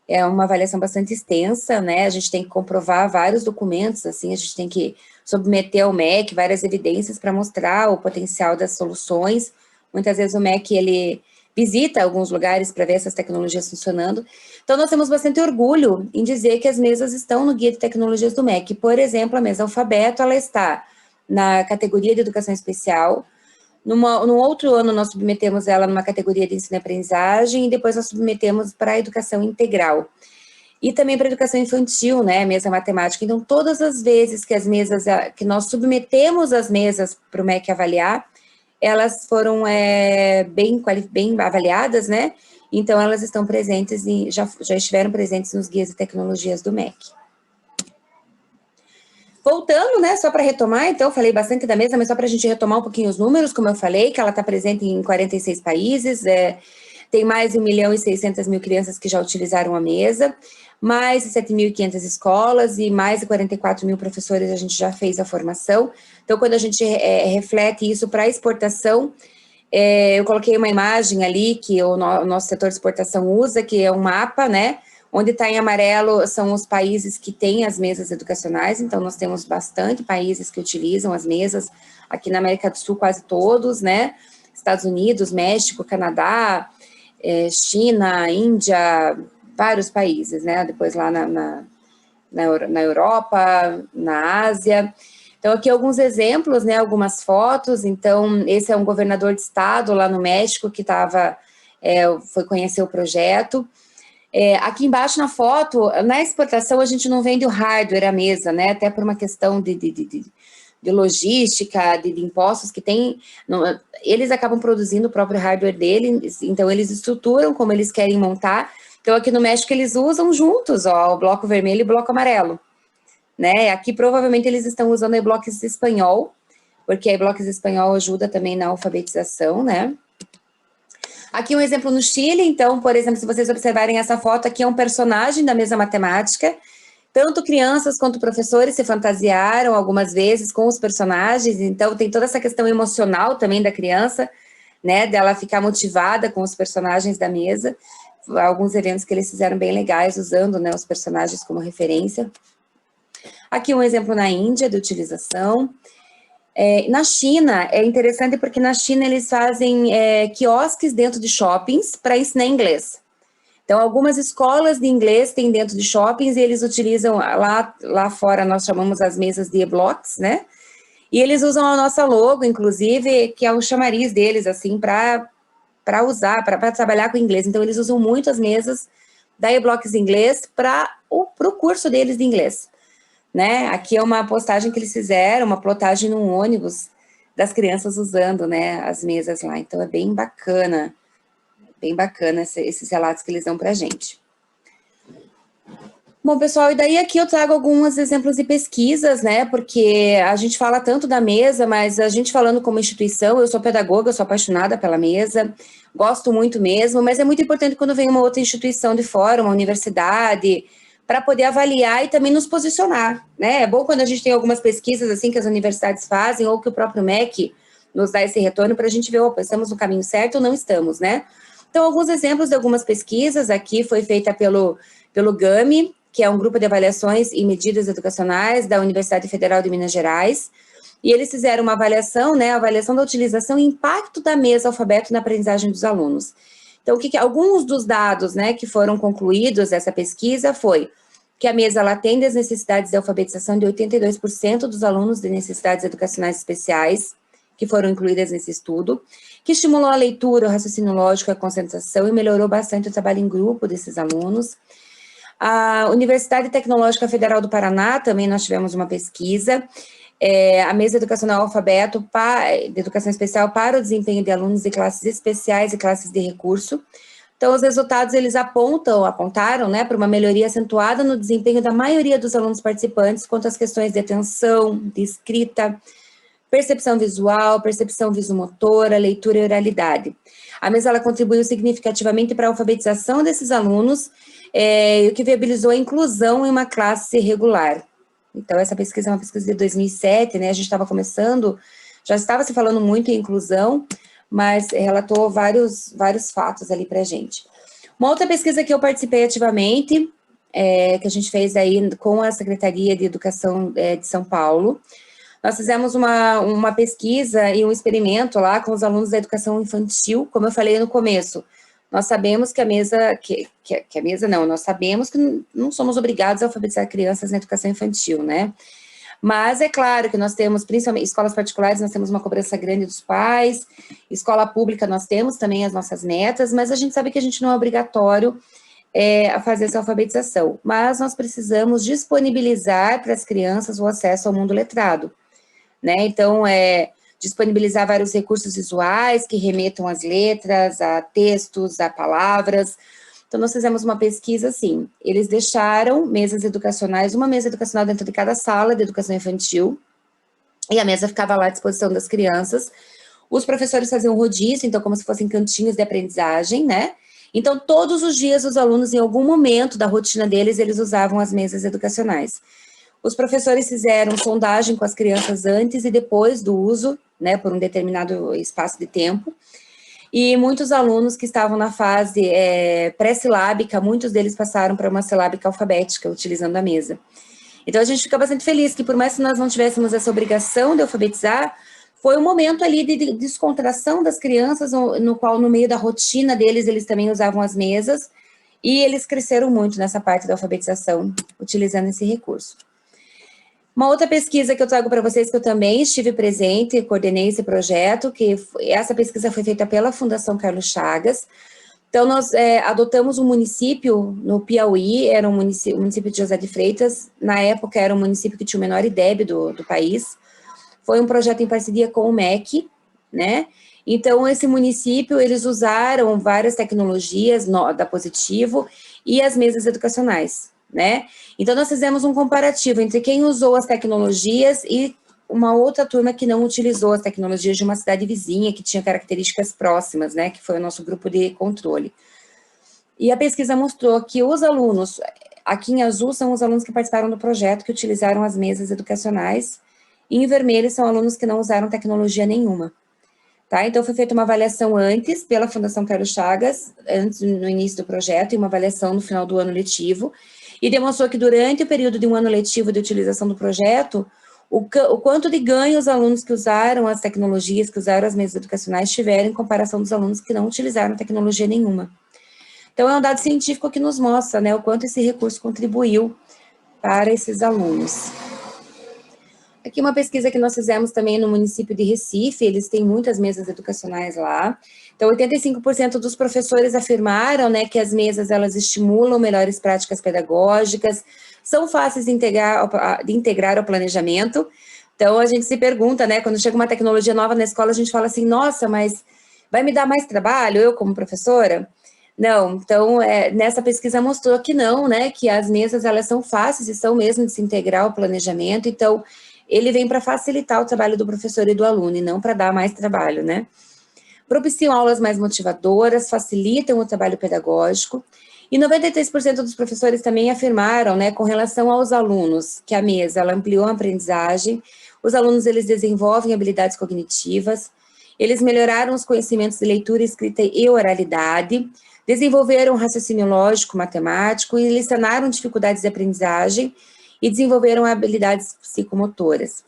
é uma avaliação bastante extensa, né, a gente tem que comprovar vários documentos, assim, a gente tem que submeter ao MEC várias evidências para mostrar o potencial das soluções. Muitas vezes o MEC, ele visita alguns lugares para ver essas tecnologias funcionando. Então, nós temos bastante orgulho em dizer que as mesas estão no Guia de Tecnologias do MEC. Por exemplo, a mesa alfabeto, ela está na categoria de educação especial. Num outro ano, nós submetemos ela numa categoria de ensino e aprendizagem, e depois nós submetemos para a educação integral. E também para a educação infantil, né, mesa matemática. Então, todas as vezes que nós submetemos as mesas para o MEC avaliar, elas foram bem avaliadas, né? Então, elas estão presentes, já estiveram presentes nos guias de tecnologias do MEC. Voltando, né, só para retomar, então, eu falei bastante da mesa, mas só para a gente retomar um pouquinho os números, como eu falei, que ela está presente em 46 países, tem mais de 1.600.000 crianças que já utilizaram a mesa, mais de 7.500 escolas e mais de 44.000 professores a gente já fez a formação. Então, quando a gente reflete isso para exportação, eu coloquei uma imagem ali que o nosso setor de exportação usa, que é um mapa, né? Onde está em amarelo são os países que têm as mesas educacionais, então nós temos bastante países que utilizam as mesas, aqui na América do Sul quase todos, né? Estados Unidos, México, Canadá, China, Índia, vários países, né? Depois lá na Europa, na Ásia. Então, aqui alguns exemplos, né? Algumas fotos. Então, esse é um governador de estado lá no México que foi conhecer o projeto. Aqui embaixo na foto, na exportação, a gente não vende o hardware, a mesa, né? Até por uma questão de logística, de impostos que tem, eles acabam produzindo o próprio hardware deles, então eles estruturam como eles querem montar. Então, aqui no México, eles usam juntos, ó, o bloco vermelho e o bloco amarelo, né? Aqui, provavelmente, eles estão usando e-blocks espanhol, porque a e-blocks espanhol ajuda também na alfabetização, né? Aqui um exemplo no Chile, então, por exemplo, se vocês observarem essa foto, aqui é um personagem da mesa matemática. Tanto crianças quanto professores se fantasiaram algumas vezes com os personagens, então tem toda essa questão emocional também da criança, né, dela ficar motivada com os personagens da mesa. Alguns eventos que eles fizeram bem legais, usando, né, os personagens como referência. Aqui um exemplo na Índia, de utilização. Na China, é interessante porque na China eles fazem quiosques dentro de shoppings para ensinar inglês. Então, algumas escolas de inglês têm dentro de shoppings e eles utilizam, lá fora nós chamamos as mesas de e-blocks, né? E eles usam a nossa logo, inclusive, que é o chamariz deles, assim, para usar, para trabalhar com inglês. Então, eles usam muito as mesas da e-blocks inglês para o curso deles de inglês, né? Aqui é uma postagem que eles fizeram, uma plotagem num ônibus das crianças usando, né, as mesas lá. Então, é bem bacana esses relatos que eles dão para a gente. Bom, pessoal, e daí aqui eu trago alguns exemplos de pesquisas, né, porque a gente fala tanto da mesa, mas a gente falando como instituição, eu sou pedagoga, eu sou apaixonada pela mesa, gosto muito mesmo, mas é muito importante quando vem uma outra instituição de fora, uma universidade, para poder avaliar e também nos posicionar, né, é bom quando a gente tem algumas pesquisas, assim, que as universidades fazem, ou que o próprio MEC nos dá esse retorno para a gente ver, opa, estamos no caminho certo ou não estamos, né. Então, alguns exemplos de algumas pesquisas, aqui foi feita pelo GAMI, que é um grupo de avaliações e medidas educacionais da Universidade Federal de Minas Gerais, e eles fizeram uma avaliação, né, a avaliação da utilização e impacto da mesa alfabeto na aprendizagem dos alunos. Então, alguns dos dados, né, que foram concluídos dessa pesquisa foi que a mesa ela atende às necessidades de alfabetização de 82% dos alunos de necessidades educacionais especiais, que foram incluídas nesse estudo, que estimulou a leitura, o raciocínio lógico, a concentração e melhorou bastante o trabalho em grupo desses alunos. A Universidade Tecnológica Federal do Paraná, também nós tivemos uma pesquisa, a mesa educacional alfabeto de educação especial para o desempenho de alunos de classes especiais e classes de recurso. Então, os resultados, eles apontaram, né, para uma melhoria acentuada no desempenho da maioria dos alunos participantes quanto às questões de atenção, de escrita, percepção visual, percepção visomotora, leitura e oralidade. A mesa, ela contribuiu significativamente para a alfabetização desses alunos, o que viabilizou a inclusão em uma classe regular. Então, essa pesquisa é uma pesquisa de 2007, né, a gente estava começando, já estava se falando muito em inclusão, mas relatou vários fatos ali para a gente. Uma outra pesquisa que eu participei ativamente, que a gente fez aí com a Secretaria de Educação de São Paulo, nós fizemos uma pesquisa e um experimento lá com os alunos da educação infantil, como eu falei no começo. Nós sabemos que nós sabemos que não somos obrigados a alfabetizar crianças na educação infantil, né? Mas é claro que nós temos, principalmente escolas particulares, nós temos uma cobrança grande dos pais, escola pública nós temos também as nossas metas, mas a gente sabe que a gente não é obrigatório a fazer essa alfabetização. Mas nós precisamos disponibilizar para as crianças o acesso ao mundo letrado, né? Então, disponibilizar vários recursos visuais que remetam às letras, a textos, a palavras. Então, nós fizemos uma pesquisa assim, eles deixaram mesas educacionais, uma mesa educacional dentro de cada sala de educação infantil, e a mesa ficava lá à disposição das crianças. Os professores faziam rodízio, então como se fossem cantinhos de aprendizagem, né? Então, todos os dias, os alunos, em algum momento da rotina deles, eles usavam as mesas educacionais. Os professores fizeram sondagem com as crianças antes e depois do uso, né, por um determinado espaço de tempo, e muitos alunos que estavam na fase pré-silábica, muitos deles passaram para uma silábica alfabética, utilizando a mesa. Então, a gente fica bastante feliz que, por mais que nós não tivéssemos essa obrigação de alfabetizar, foi um momento ali de descontração das crianças, no qual, no meio da rotina deles, eles também usavam as mesas, e eles cresceram muito nessa parte da alfabetização, utilizando esse recurso. Uma outra pesquisa que eu trago para vocês, que eu também estive presente, coordenei esse projeto, essa pesquisa foi feita pela Fundação Carlos Chagas. Então, nós adotamos um município no Piauí, era o município de José de Freitas, na época era um município que tinha o menor IDEB do país. Foi um projeto em parceria com o MEC, né? Então, esse município, eles usaram várias tecnologias da Positivo e as mesas educacionais, né? Então, nós fizemos um comparativo entre quem usou as tecnologias e uma outra turma que não utilizou as tecnologias de uma cidade vizinha, que tinha características próximas, né? Que foi o nosso grupo de controle. E a pesquisa mostrou que os alunos, aqui em azul, são os alunos que participaram do projeto, que utilizaram as mesas educacionais, e em vermelho são alunos que não usaram tecnologia nenhuma. Tá? Então, foi feita uma avaliação antes, pela Fundação Carlos Chagas, no início do projeto, e uma avaliação no final do ano letivo, e demonstrou que durante o período de um ano letivo de utilização do projeto, o quanto de ganho os alunos que usaram as tecnologias, que usaram as mesas educacionais tiveram em comparação dos alunos que não utilizaram tecnologia nenhuma. Então, é um dado científico que nos mostra, né, o quanto esse recurso contribuiu para esses alunos. Aqui uma pesquisa que nós fizemos também no município de Recife, eles têm muitas mesas educacionais lá. Então, 85% dos professores afirmaram, né, que as mesas, elas estimulam melhores práticas pedagógicas, são fáceis de integrar ao planejamento. Então, a gente se pergunta, né, quando chega uma tecnologia nova na escola, a gente fala assim, nossa, mas vai me dar mais trabalho, eu como professora? Não, então, nessa pesquisa mostrou que não, né, que as mesas, elas são fáceis e são mesmo de se integrar ao planejamento, então, ele vem para facilitar o trabalho do professor e do aluno, e não para dar mais trabalho, né. Propiciam aulas mais motivadoras, facilitam o trabalho pedagógico, e 93% dos professores também afirmaram, né, com relação aos alunos, que a mesa, ela ampliou a aprendizagem, os alunos, eles desenvolvem habilidades cognitivas, eles melhoraram os conhecimentos de leitura, escrita e oralidade, desenvolveram raciocínio lógico, matemático, e licionaram dificuldades de aprendizagem e desenvolveram habilidades psicomotoras.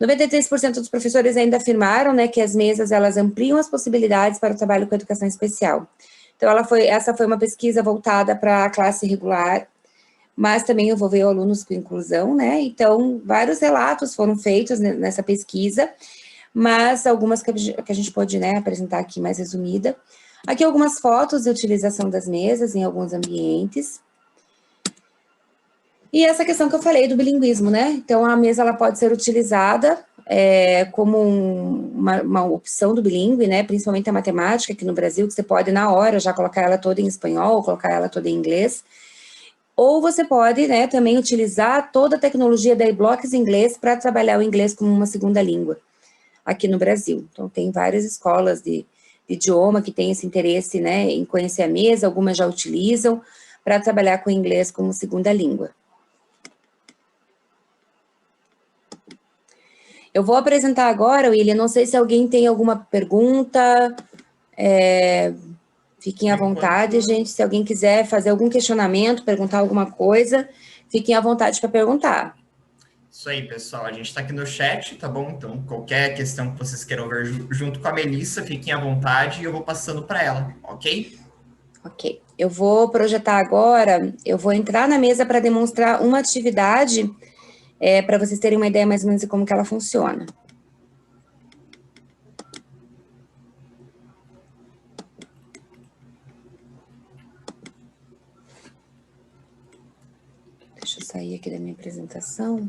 93% dos professores ainda afirmaram, né, que as mesas, elas ampliam as possibilidades para o trabalho com educação especial. Então, essa foi uma pesquisa voltada para a classe regular, mas também envolveu alunos com inclusão, né? Então, vários relatos foram feitos nessa pesquisa, mas algumas que a gente pode, né, apresentar aqui mais resumida. Aqui algumas fotos de utilização das mesas em alguns ambientes. E essa questão que eu falei do bilinguismo, né? Então, a mesa, ela pode ser utilizada como uma opção do bilíngue, né? Principalmente a matemática aqui no Brasil, que você pode, na hora, já colocar ela toda em espanhol, colocar ela toda em inglês. Ou você pode, né, também utilizar toda a tecnologia da iBlocks Inglês para trabalhar o inglês como uma segunda língua aqui no Brasil. Então, tem várias escolas de idioma que têm esse interesse, né, em conhecer a mesa, algumas já utilizam para trabalhar com o inglês como segunda língua. Eu vou apresentar agora, William, não sei se alguém tem alguma pergunta, fiquem à vontade, gente, se alguém quiser fazer algum questionamento, perguntar alguma coisa, fiquem à vontade para perguntar. Isso aí, pessoal, a gente está aqui no chat, tá bom? Então, qualquer questão que vocês queiram ver junto com a Melissa, fiquem à vontade e eu vou passando para ela, ok? Ok, eu vou projetar agora, eu vou entrar na mesa para demonstrar uma atividade, para vocês terem uma ideia mais ou menos de como que ela funciona. Deixa eu sair aqui da minha apresentação.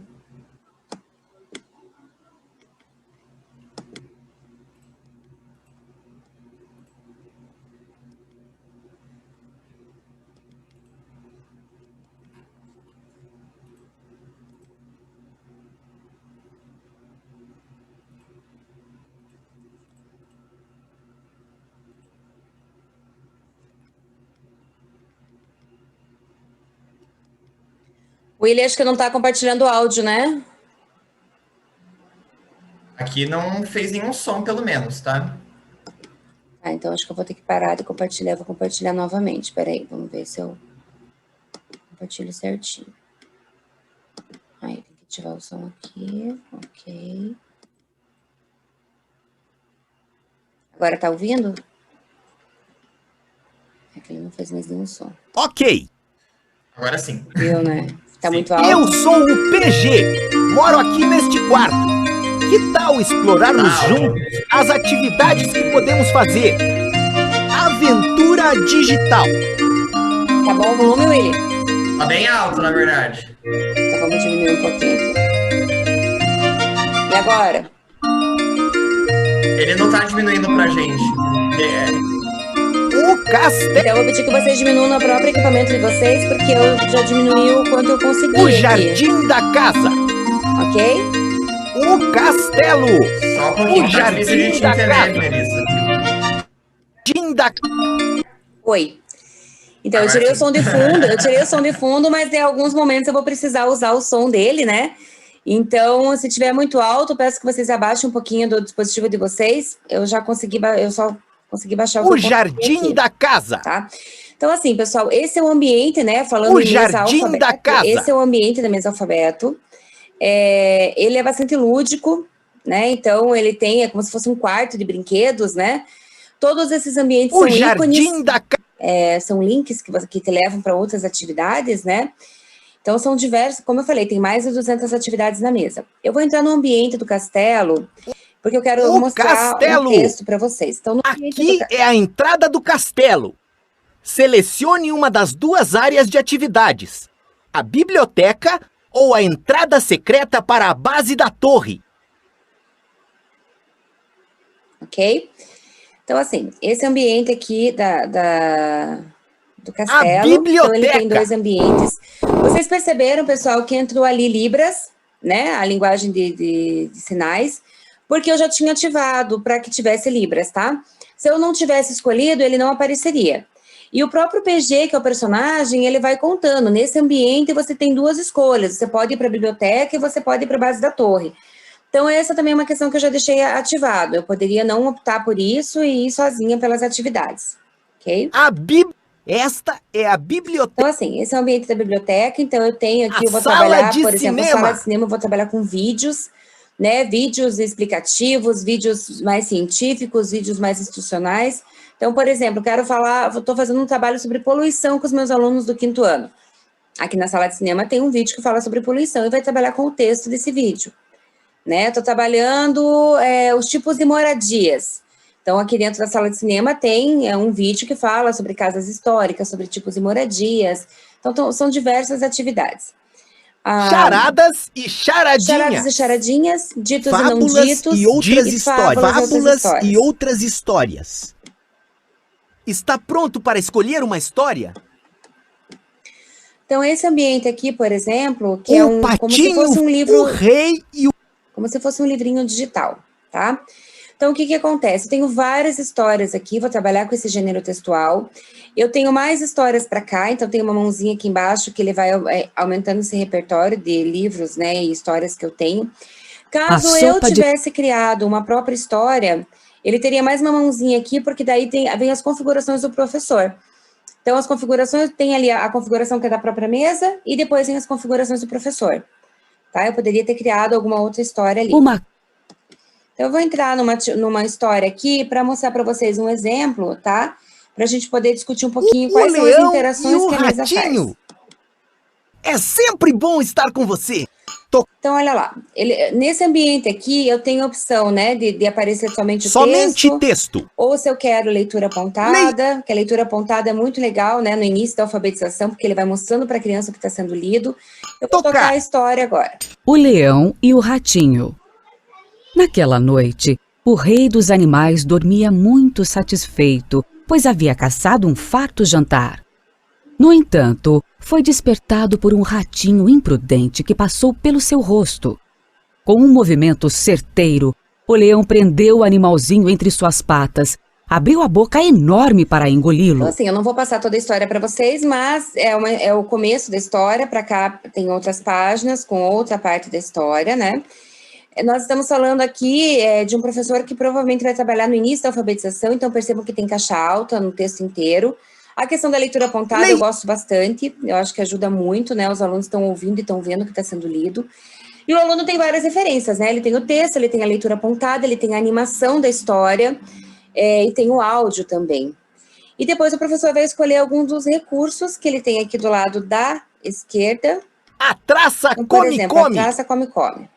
O William, acho que não está compartilhando o áudio, né? Aqui não fez nenhum som, pelo menos, tá? Ah, então acho que eu vou ter que parar de compartilhar, vou compartilhar novamente. Peraí, vamos ver se eu compartilho certinho. Aí, tem que ativar o som aqui, ok. Agora tá ouvindo? É que ele não fez mais nenhum som. Ok. Agora sim. Viu, né? Tá Sim. muito alto. Eu sou o PG, moro aqui neste quarto. Que tal explorarmos juntos as atividades que podemos fazer? Aventura digital. Tá bom o volume, William? Tá bem alto, na verdade. Então vamos diminuir um pouquinho aqui. E agora? Ele não tá diminuindo pra gente. O castelo. Então eu vou pedir que vocês diminuam no próprio equipamento de vocês, porque eu já diminui o quanto eu consegui O aqui. jardim da casa. Ok? O castelo. Só um pouquinho, O tá difícil de jardim te da entender, casa. Melissa. Jardim da... Oi. Então, eu tirei o som de fundo, mas em alguns momentos eu vou precisar usar o som dele, né? Então, se tiver muito alto, eu peço que vocês abaixem um pouquinho do dispositivo de vocês. Eu só consegui baixar O jardim da casa. Tá? Então, assim, pessoal, esse é o ambiente, né? Falando O em mesa jardim alfabeto, da casa. esse é o ambiente da mesa alfabeto. Ele é bastante lúdico, né? Então, ele tem, é como se fosse um quarto de brinquedos, né? Todos esses ambientes O são jardim ícones, da são links que te levam para outras atividades, né? Então, são diversos, como eu falei, tem mais de 200 atividades na mesa. Eu vou entrar no ambiente do castelo, porque eu quero O mostrar um castelo. texto para vocês. Então, no ambiente Aqui é a entrada do castelo. Selecione uma das duas áreas de atividades: a biblioteca ou a entrada secreta para a base da torre. Ok? Então, assim, esse ambiente aqui do A castelo, então ele tem biblioteca. 2 ambientes. Vocês perceberam, pessoal, que entrou ali Libras, né? A linguagem de sinais, porque eu já tinha ativado para que tivesse Libras, tá? Se eu não tivesse escolhido, ele não apareceria. E o próprio PG, que é o personagem, ele vai contando. Nesse ambiente, você tem 2 escolhas. Você pode ir para a biblioteca e você pode ir para a base da torre. Então, essa também é uma questão que eu já deixei ativado. Eu poderia não optar por isso e ir sozinha pelas atividades, ok? Esta é a biblioteca. Então, assim, esse é o ambiente da biblioteca. Então, eu tenho aqui, eu vou sala trabalhar, de por exemplo, a cinema. sala de cinema, eu vou trabalhar com vídeos, né? Vídeos explicativos, vídeos mais científicos, vídeos mais institucionais. Então, por exemplo, quero falar, estou fazendo um trabalho sobre poluição com os meus alunos do 5º ano. Aqui na sala de cinema tem um vídeo que fala sobre poluição e vai trabalhar com o texto desse vídeo. Né? Estou trabalhando os tipos de moradias. Então, aqui dentro da sala de cinema tem um vídeo que fala sobre casas históricas, sobre tipos de moradias. Então, são diversas atividades. Charadas e charadinhas. Charadas e charadinhas, ditos fábulas e não ditos, e outras histórias. fábulas e outras histórias. Está pronto para escolher uma história? Então, esse ambiente aqui, por exemplo, que o patinho, como se fosse um livro... o rei e o... Como se fosse um livrinho digital, tá? Então, o que acontece? Eu tenho várias histórias aqui, vou trabalhar com esse gênero textual. Eu tenho mais histórias para cá, então tem uma mãozinha aqui embaixo que ele vai aumentando esse repertório de livros, né, e histórias que eu tenho. Caso eu tivesse criado uma própria história, ele teria mais uma mãozinha aqui, porque daí vem as configurações do professor. Então, as configurações, tem ali a configuração que é da própria mesa, e depois tem as configurações do professor. Tá? Eu poderia ter criado alguma outra história ali. Então, eu vou entrar numa história aqui para mostrar para vocês um exemplo, tá? Para a gente poder discutir um pouquinho quais são as interações que a mesa faz. É sempre bom estar com você. Então, olha lá. Nesse ambiente aqui, eu tenho a opção, né, de aparecer somente texto. Ou se eu quero leitura apontada, que a leitura apontada é muito legal, né, no início da alfabetização, porque ele vai mostrando para a criança o que está sendo lido. Eu vou tocar a história agora. O Leão e o Ratinho. Naquela noite, o rei dos animais dormia muito satisfeito, pois havia caçado um farto jantar. No entanto, foi despertado por um ratinho imprudente que passou pelo seu rosto. Com um movimento certeiro, o leão prendeu o animalzinho entre suas patas, abriu a boca enorme para engoli-lo. Então, assim, eu não vou passar toda a história para vocês, mas é o começo da história. Para cá tem outras páginas com outra parte da história, né? Nós estamos falando aqui de um professor que provavelmente vai trabalhar no início da alfabetização, então percebam que tem caixa alta no texto inteiro. A questão da leitura apontada eu gosto bastante, eu acho que ajuda muito, né? Os alunos estão ouvindo e estão vendo o que está sendo lido. E o aluno tem várias referências, né? Ele tem o texto, ele tem a leitura apontada, ele tem a animação da história e tem o áudio também. E depois o professor vai escolher alguns dos recursos que ele tem aqui do lado da esquerda. A traça então, por exemplo, a traça come-come.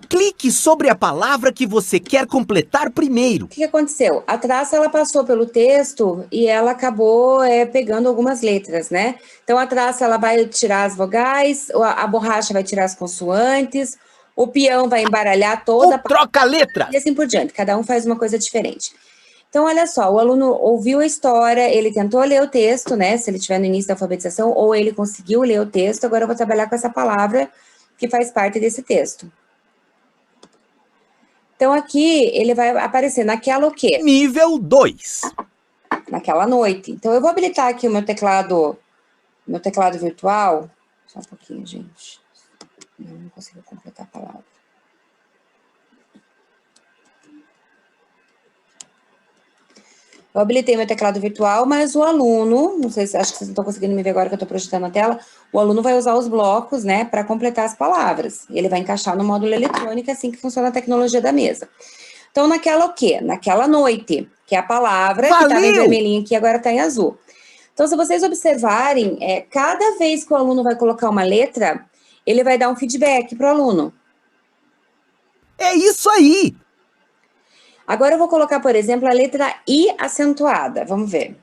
Clique sobre a palavra que você quer completar primeiro. O que aconteceu? A traça, ela passou pelo texto e ela acabou pegando algumas letras, né? Então, a traça, ela vai tirar as vogais, a borracha vai tirar as consoantes, o peão vai embaralhar toda troca a letra. E assim por diante, cada um faz uma coisa diferente. Então, olha só, o aluno ouviu a história, ele tentou ler o texto, né? Se ele estiver no início da alfabetização, ou ele conseguiu ler o texto, agora eu vou trabalhar com essa palavra que faz parte desse texto. Então, aqui, ele vai aparecer naquela o quê? Nível 2. Naquela noite. Então, eu vou habilitar aqui o meu teclado virtual. Só um pouquinho, gente. Não consigo completar a palavra. Eu habilitei meu teclado virtual, mas o aluno, não sei se, acho que vocês não estão conseguindo me ver agora que eu estou projetando a tela, o aluno vai usar os blocos, né, para completar as palavras. E ele vai encaixar no módulo eletrônico, assim que funciona a tecnologia da mesa. Então, naquela o quê? Naquela noite, que é a palavra que estava em vermelhinho aqui, agora está em azul. Então, se vocês observarem, cada vez que o aluno vai colocar uma letra, ele vai dar um feedback para o aluno. É isso aí! Agora eu vou colocar, por exemplo, a letra I acentuada. Vamos ver.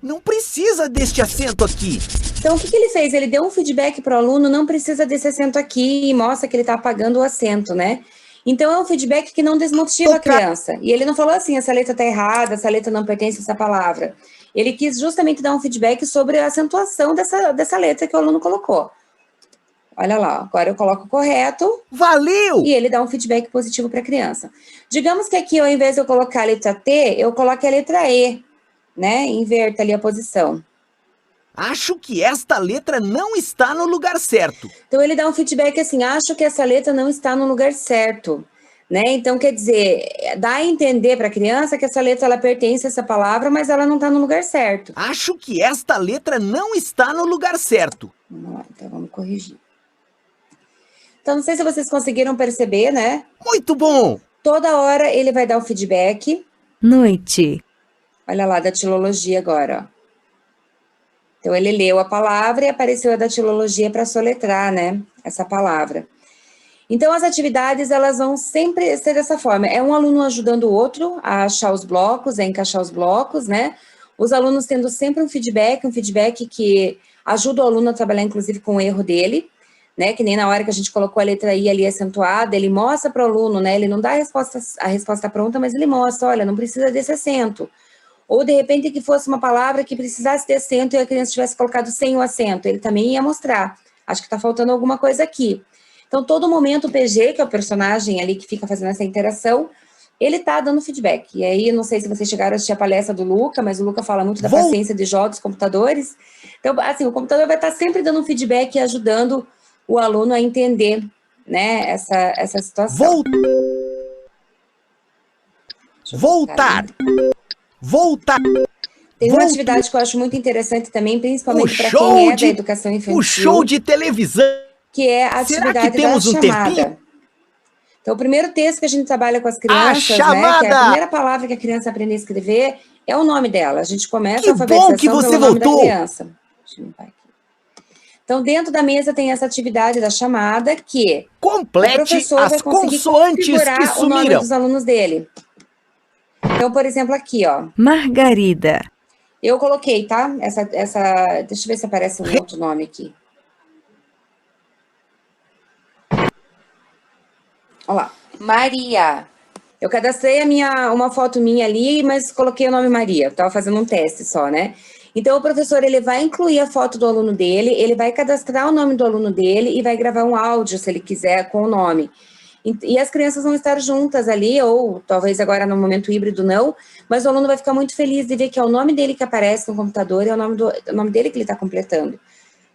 Não precisa deste acento aqui. Então, o que ele fez? Ele deu um feedback para o aluno, não precisa desse acento aqui, e mostra que ele está apagando o acento, né? Então, é um feedback que não desmotiva a criança. E ele não falou assim, essa letra está errada, essa letra não pertence a essa palavra. Ele quis justamente dar um feedback sobre a acentuação dessa letra que o aluno colocou. Olha lá, agora eu coloco correto. Valeu! E ele dá um feedback positivo para a criança. Digamos que aqui, ao invés de eu colocar a letra T, eu coloco a letra E, né? Inverta ali a posição. Acho que esta letra não está no lugar certo. Então, ele dá um feedback assim, acho que essa letra não está no lugar certo, né? Então, quer dizer, dá a entender para a criança que essa letra, ela pertence a essa palavra, mas ela não está no lugar certo. Acho que esta letra não está no lugar certo. Vamos lá, então vamos corrigir. Então, não sei se vocês conseguiram perceber, né? Muito bom! Toda hora ele vai dar o feedback. Noite. Olha lá, datilologia agora, ó. Então, ele leu a palavra e apareceu a datilologia para soletrar, né, essa palavra. Então, as atividades, elas vão sempre ser dessa forma. É um aluno ajudando o outro a achar os blocos, a encaixar os blocos, né? Os alunos tendo sempre um feedback que ajuda o aluno a trabalhar, inclusive, com o erro dele, né? Que nem na hora que a gente colocou a letra I ali acentuada, ele mostra para o aluno, né? Ele não dá a resposta pronta, mas ele mostra, olha, não precisa desse acento. Ou, de repente, que fosse uma palavra que precisasse ter acento e a criança tivesse colocado sem o acento, ele também ia mostrar. Acho que está faltando alguma coisa aqui. Então, todo momento o PG, que é o personagem ali que fica fazendo essa interação, ele está dando feedback. E aí, não sei se vocês chegaram a assistir a palestra do Luca, mas o Luca fala muito da paciência de jogos, computadores. Então, assim, o computador vai estar sempre dando um feedback e ajudando o aluno a entender, né, essa situação. Voltar. Tem uma atividade que eu acho muito interessante também, principalmente para quem é da educação infantil. O show de televisão. Que é a atividade da chamada. Então, o primeiro texto que a gente trabalha com as crianças, né, que é a primeira palavra que a criança aprende a escrever, é o nome dela. A gente começa a alfabetização pelo nome da criança. Deixa eu limpar aqui. Então, dentro da mesa tem essa atividade da chamada que complete o professor vai conseguir configurar o nome dos alunos dele. Então, por exemplo, aqui, ó. Margarida. Eu coloquei, tá? Deixa eu ver se aparece um outro nome aqui. Olha lá. Maria. Eu cadastrei uma foto minha ali, mas coloquei o nome Maria. Eu tava fazendo um teste só, né? Então, o professor, ele vai incluir a foto do aluno dele, ele vai cadastrar o nome do aluno dele e vai gravar um áudio, se ele quiser, com o nome. E as crianças vão estar juntas ali, ou talvez agora no momento híbrido não, mas o aluno vai ficar muito feliz de ver que é o nome dele que aparece no computador, é o nome dele que ele está completando,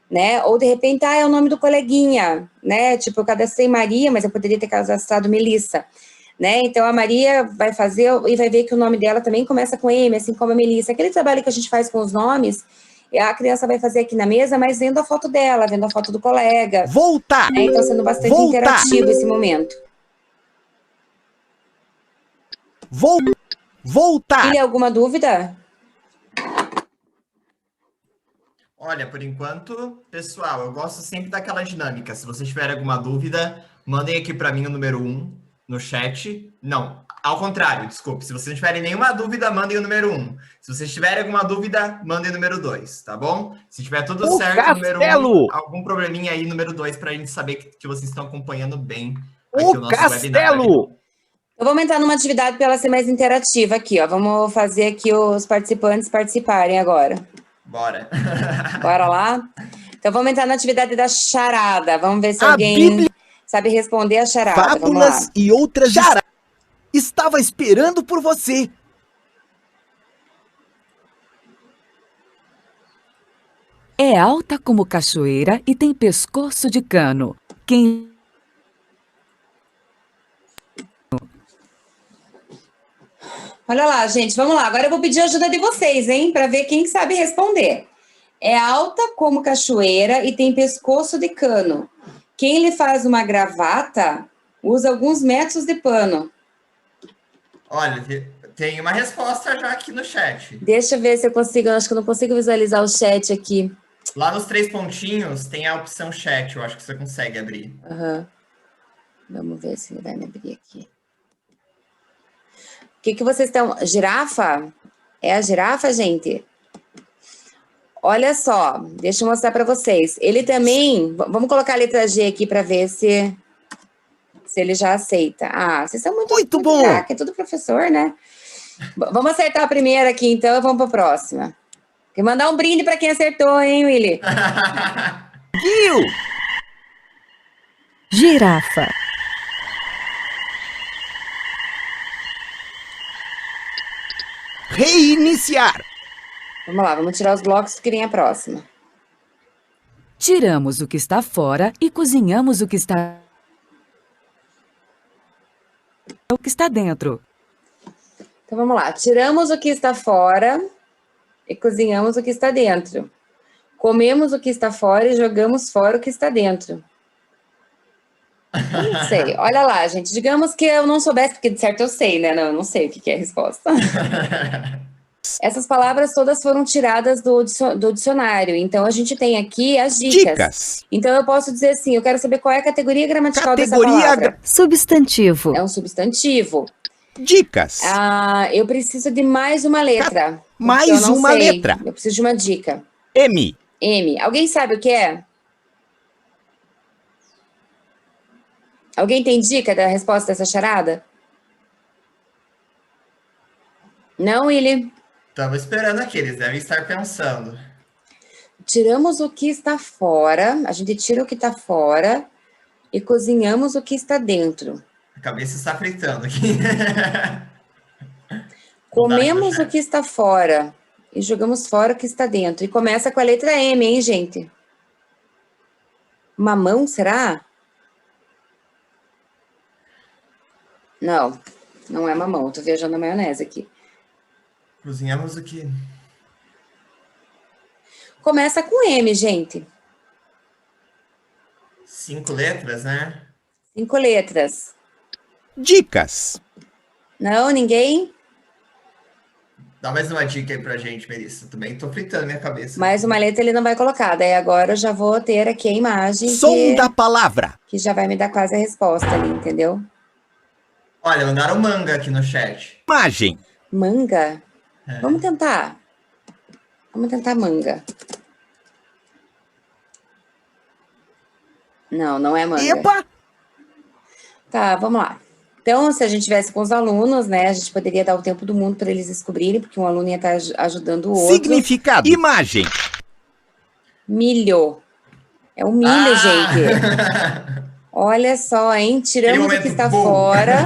né? Ou de repente, é o nome do coleguinha, né? Tipo, eu cadastrei Maria, mas eu poderia ter cadastrado Melissa, né? Então, a Maria vai fazer e vai ver que o nome dela também começa com M, assim como a Melissa. Aquele trabalho que a gente faz com os nomes, a criança vai fazer aqui na mesa, mas vendo a foto dela, vendo a foto do colega. Voltar! Né? Então, sendo bastante interativo esse momento. Voltar! Tem alguma dúvida? Olha, por enquanto, pessoal, eu gosto sempre daquela dinâmica. Se vocês tiverem alguma dúvida, mandem aqui para mim o número 1 no chat. Não, ao contrário, desculpe. Se vocês não tiverem nenhuma dúvida, mandem o número 1. Se vocês tiverem alguma dúvida, mandem o número 2, tá bom? Se tiver tudo certo, número 1, algum probleminha aí, número 2, para a gente saber que vocês estão acompanhando bem aqui o nosso webinar. Eu vou entrar numa atividade para ela ser mais interativa aqui, ó. Vamos fazer aqui os participantes participarem agora. Bora. Bora lá? Então, vamos entrar na atividade da charada. Vamos ver se alguém sabe responder a charada. Fábulas e outras charadas. Estava esperando por você. É alta como cachoeira e tem pescoço de cano. Quem... Olha lá, gente, vamos lá. Agora eu vou pedir a ajuda de vocês, hein? Para ver quem sabe responder. É alta como cachoeira e tem pescoço de cano. Quem lhe faz uma gravata usa alguns metros de pano. Olha, tem uma resposta já aqui no chat. Deixa eu ver se eu consigo. Acho que eu não consigo visualizar o chat aqui. Lá nos 3 pontinhos tem a opção chat, eu acho que você consegue abrir. Uhum. Vamos ver se ele vai me abrir aqui. O que vocês estão... Girafa? É a girafa, gente? Olha só, deixa eu mostrar para vocês. Ele também... Vamos colocar a letra G aqui para ver se ele já aceita. Ah, vocês são muito bom! Craque, é tudo professor, né? Vamos acertar a primeira aqui, então, e vamos para a próxima. Quer mandar um brinde para quem acertou, hein, Willy? Viu? Girafa. Reiniciar. Vamos lá, vamos tirar os blocos que vem a próxima. Tiramos o que está fora e cozinhamos o que está dentro. Então, vamos lá. Tiramos o que está fora e cozinhamos o que está dentro. Comemos o que está fora e jogamos fora o que está dentro. Eu não sei. Olha lá, gente. Digamos que eu não soubesse, porque de certo eu sei, né? Não, eu não sei o que é a resposta. Essas palavras todas foram tiradas do dicionário. Então, a gente tem aqui as dicas. Então, eu posso dizer assim, eu quero saber qual é a categoria gramatical dessa palavra. Substantivo. É um substantivo. Dicas. Eu preciso de mais uma letra. Mais uma letra. Eu preciso de uma dica. M. M. Alguém sabe o que é? Alguém tem dica da resposta dessa charada? Não, Willy? Estava esperando aqui, eles devem estar pensando. Tiramos o que está fora, a gente tira o que está fora e cozinhamos o que está dentro. A cabeça está fritando aqui. Comemos o que está fora e jogamos fora o que está dentro. E começa com a letra M, hein, gente? Mamão, será? Não, não é mamão. Tô viajando a maionese aqui. Cozinhamos o que? Começa com M, gente. 5 letras, né? 5 letras. Dicas. Não, ninguém? Dá mais uma dica aí pra gente, Melissa. Também tô fritando minha cabeça. Mais uma letra ele não vai colocar. Daí agora eu já vou ter aqui a imagem. Som da palavra. Que já vai me dar quase a resposta ali, entendeu? Olha, mandaram manga aqui no chat. Imagem. Manga? Vamos tentar. Vamos tentar manga. Não, não é manga. Epa! Tá, vamos lá. Então, se a gente tivesse com os alunos, né, a gente poderia dar o tempo do mundo para eles descobrirem, porque um aluno ia estar ajudando o outro. Significado. Imagem. Milho. É o milho, gente. Olha só, hein? Tiramos o que está fora.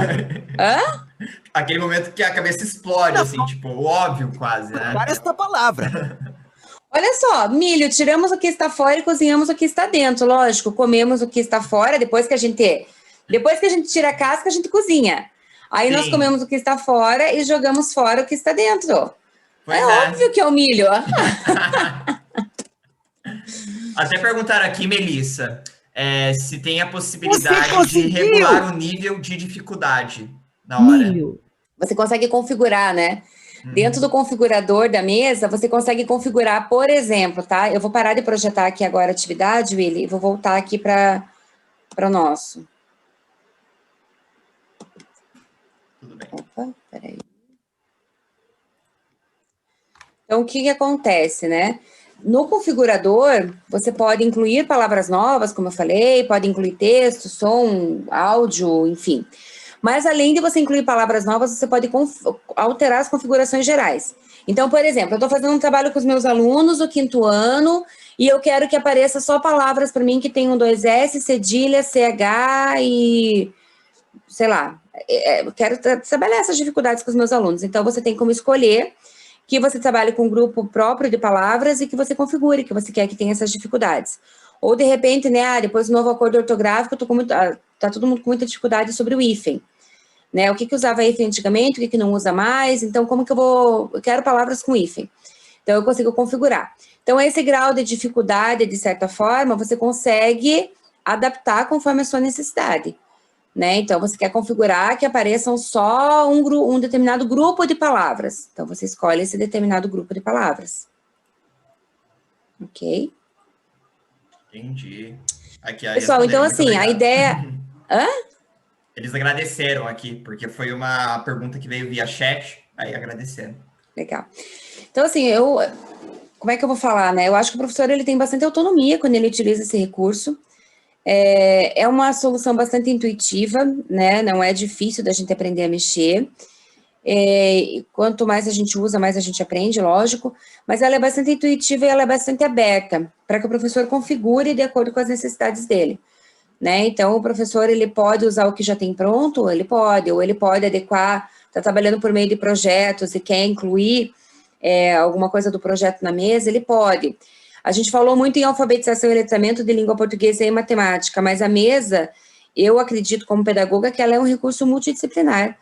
Hã? Aquele momento que a cabeça explode, assim, tipo, óbvio quase, né? Para esta palavra. Olha só, milho, tiramos o que está fora e cozinhamos o que está dentro. Lógico, comemos o que está fora, depois que a gente tira a casca, a gente cozinha. Aí Sim. Nós comemos o que está fora e jogamos fora o que está dentro. Pois Óbvio que é o milho. Até perguntaram aqui, Melissa, se tem a possibilidade de regular o nível de dificuldade na hora. Milho. Você consegue configurar, né? Dentro do configurador da mesa, você consegue configurar, por exemplo, tá? Eu vou parar de projetar aqui agora a atividade, Willy, e vou voltar aqui para o nosso. Tudo bem. Opa, peraí. Então, o que acontece, né? No configurador, você pode incluir palavras novas, como eu falei, pode incluir texto, som, áudio, enfim. Mas, além de você incluir palavras novas, você pode alterar as configurações gerais. Então, por exemplo, eu estou fazendo um trabalho com os meus alunos do 5º ano e eu quero que apareça só palavras para mim que tenham 2 S, cedilha, CH e, sei lá, eu quero trabalhar essas dificuldades com os meus alunos. Então, você tem como escolher que você trabalhe com um grupo próprio de palavras e que você configure, que você quer que tenha essas dificuldades. Ou, de repente, né, depois do novo acordo ortográfico, tá todo mundo com muita dificuldade sobre o hífen. né? O que usava hífen antigamente, o que não usa mais, então como que eu quero palavras com hífen. Então eu consigo configurar. Então esse grau de dificuldade, de certa forma, você consegue adaptar conforme a sua necessidade, né? Então você quer configurar que apareçam só um determinado grupo de palavras. Então você escolhe esse determinado grupo de palavras. Ok? Entendi. Aqui, Pessoal, então assim, a ideia... Hã? Eles agradeceram aqui, porque foi uma pergunta que veio via chat, aí agradeceram. Legal. Então, assim, como é que eu vou falar, né? Eu acho que o professor, ele tem bastante autonomia quando ele utiliza esse recurso. É uma solução bastante intuitiva, né? Não é difícil da gente aprender a mexer. Quanto mais a gente usa, mais a gente aprende, lógico. Mas ela é bastante intuitiva e ela é bastante aberta, para que o professor configure de acordo com as necessidades dele, né? Então, o professor, ele pode usar o que já tem pronto, ou ele pode adequar, está trabalhando por meio de projetos e quer incluir alguma coisa do projeto na mesa, ele pode. A gente falou muito em alfabetização e letramento de língua portuguesa e matemática, mas a mesa, eu acredito como pedagoga que ela é um recurso multidisciplinar,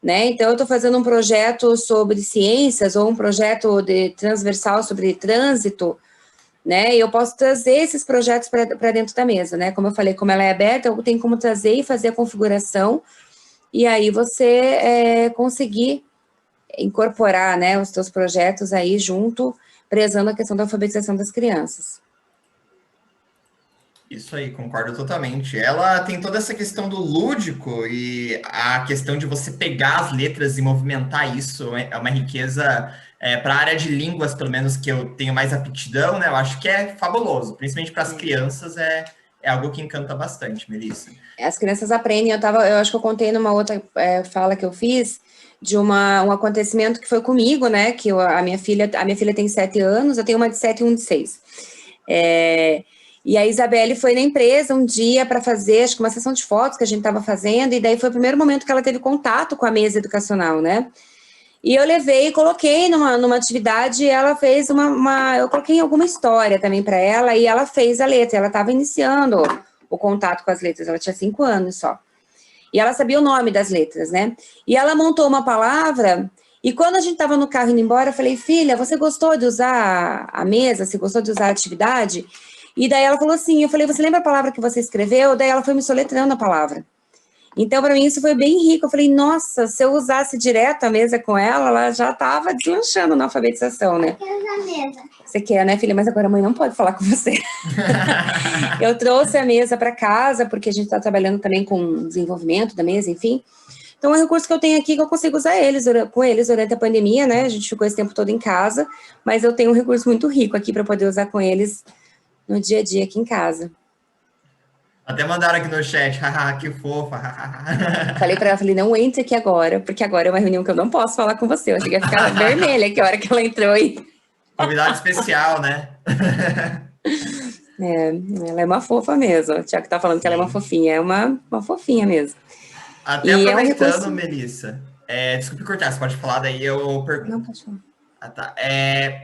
né? Então, eu estou fazendo um projeto sobre ciências ou um projeto transversal sobre trânsito, né? E eu posso trazer esses projetos para dentro da mesa, né? Como eu falei, como ela é aberta, eu tenho como trazer e fazer a configuração, e aí você conseguir incorporar, né, os seus projetos aí junto, prezando a questão da alfabetização das crianças. Isso aí, concordo totalmente. Ela tem toda essa questão do lúdico e a questão de você pegar as letras e movimentar isso é uma riqueza para a área de línguas, pelo menos que eu tenho mais aptidão, né? Eu acho que é fabuloso, principalmente para as crianças, é algo que encanta bastante, Melissa. As crianças aprendem, eu acho que eu contei numa outra fala que eu fiz, de um acontecimento que foi comigo, né, que a minha filha tem 7 anos, eu tenho uma de 7 e um de 6. E a Isabelle foi na empresa um dia para fazer, acho que uma sessão de fotos que a gente estava fazendo, e daí foi o primeiro momento que ela teve contato com a mesa educacional, né? E eu levei e coloquei numa atividade, ela fez eu coloquei alguma história também para ela, e ela fez a letra, ela estava iniciando o contato com as letras, ela tinha 5 anos só. E ela sabia o nome das letras, né? E ela montou uma palavra, e quando a gente estava no carro indo embora, eu falei, filha, você gostou de usar a mesa? Você gostou de usar a atividade? E daí ela falou assim, eu falei, você lembra a palavra que você escreveu? Daí ela foi me soletrando a palavra. Então, para mim, isso foi bem rico. Eu falei, nossa, se eu usasse direto a mesa com ela, ela já estava deslanchando na alfabetização, né? Eu quero usar a mesa. Você quer, né, filha? Mas agora a mãe não pode falar com você. Eu trouxe a mesa para casa, porque a gente está trabalhando também com o desenvolvimento da mesa, enfim. Então, é um recurso que eu tenho aqui que eu consigo usar com eles durante a pandemia, né? A gente ficou esse tempo todo em casa, mas eu tenho um recurso muito rico aqui para poder usar com eles no dia a dia aqui em casa. Até mandaram aqui no chat, haha, que fofa. Falei para ela, não entre aqui agora, porque agora é uma reunião que eu não posso falar com você. Eu cheguei a ficar vermelha que a hora que ela entrou aí. Convidado especial, né? Ela é uma fofa mesmo. O Thiago tá falando que ela é uma fofinha. É uma fofinha mesmo. Até aproveitando, Melissa. Desculpe cortar, você pode falar, daí eu pergunto. Não, pode falar. Tá.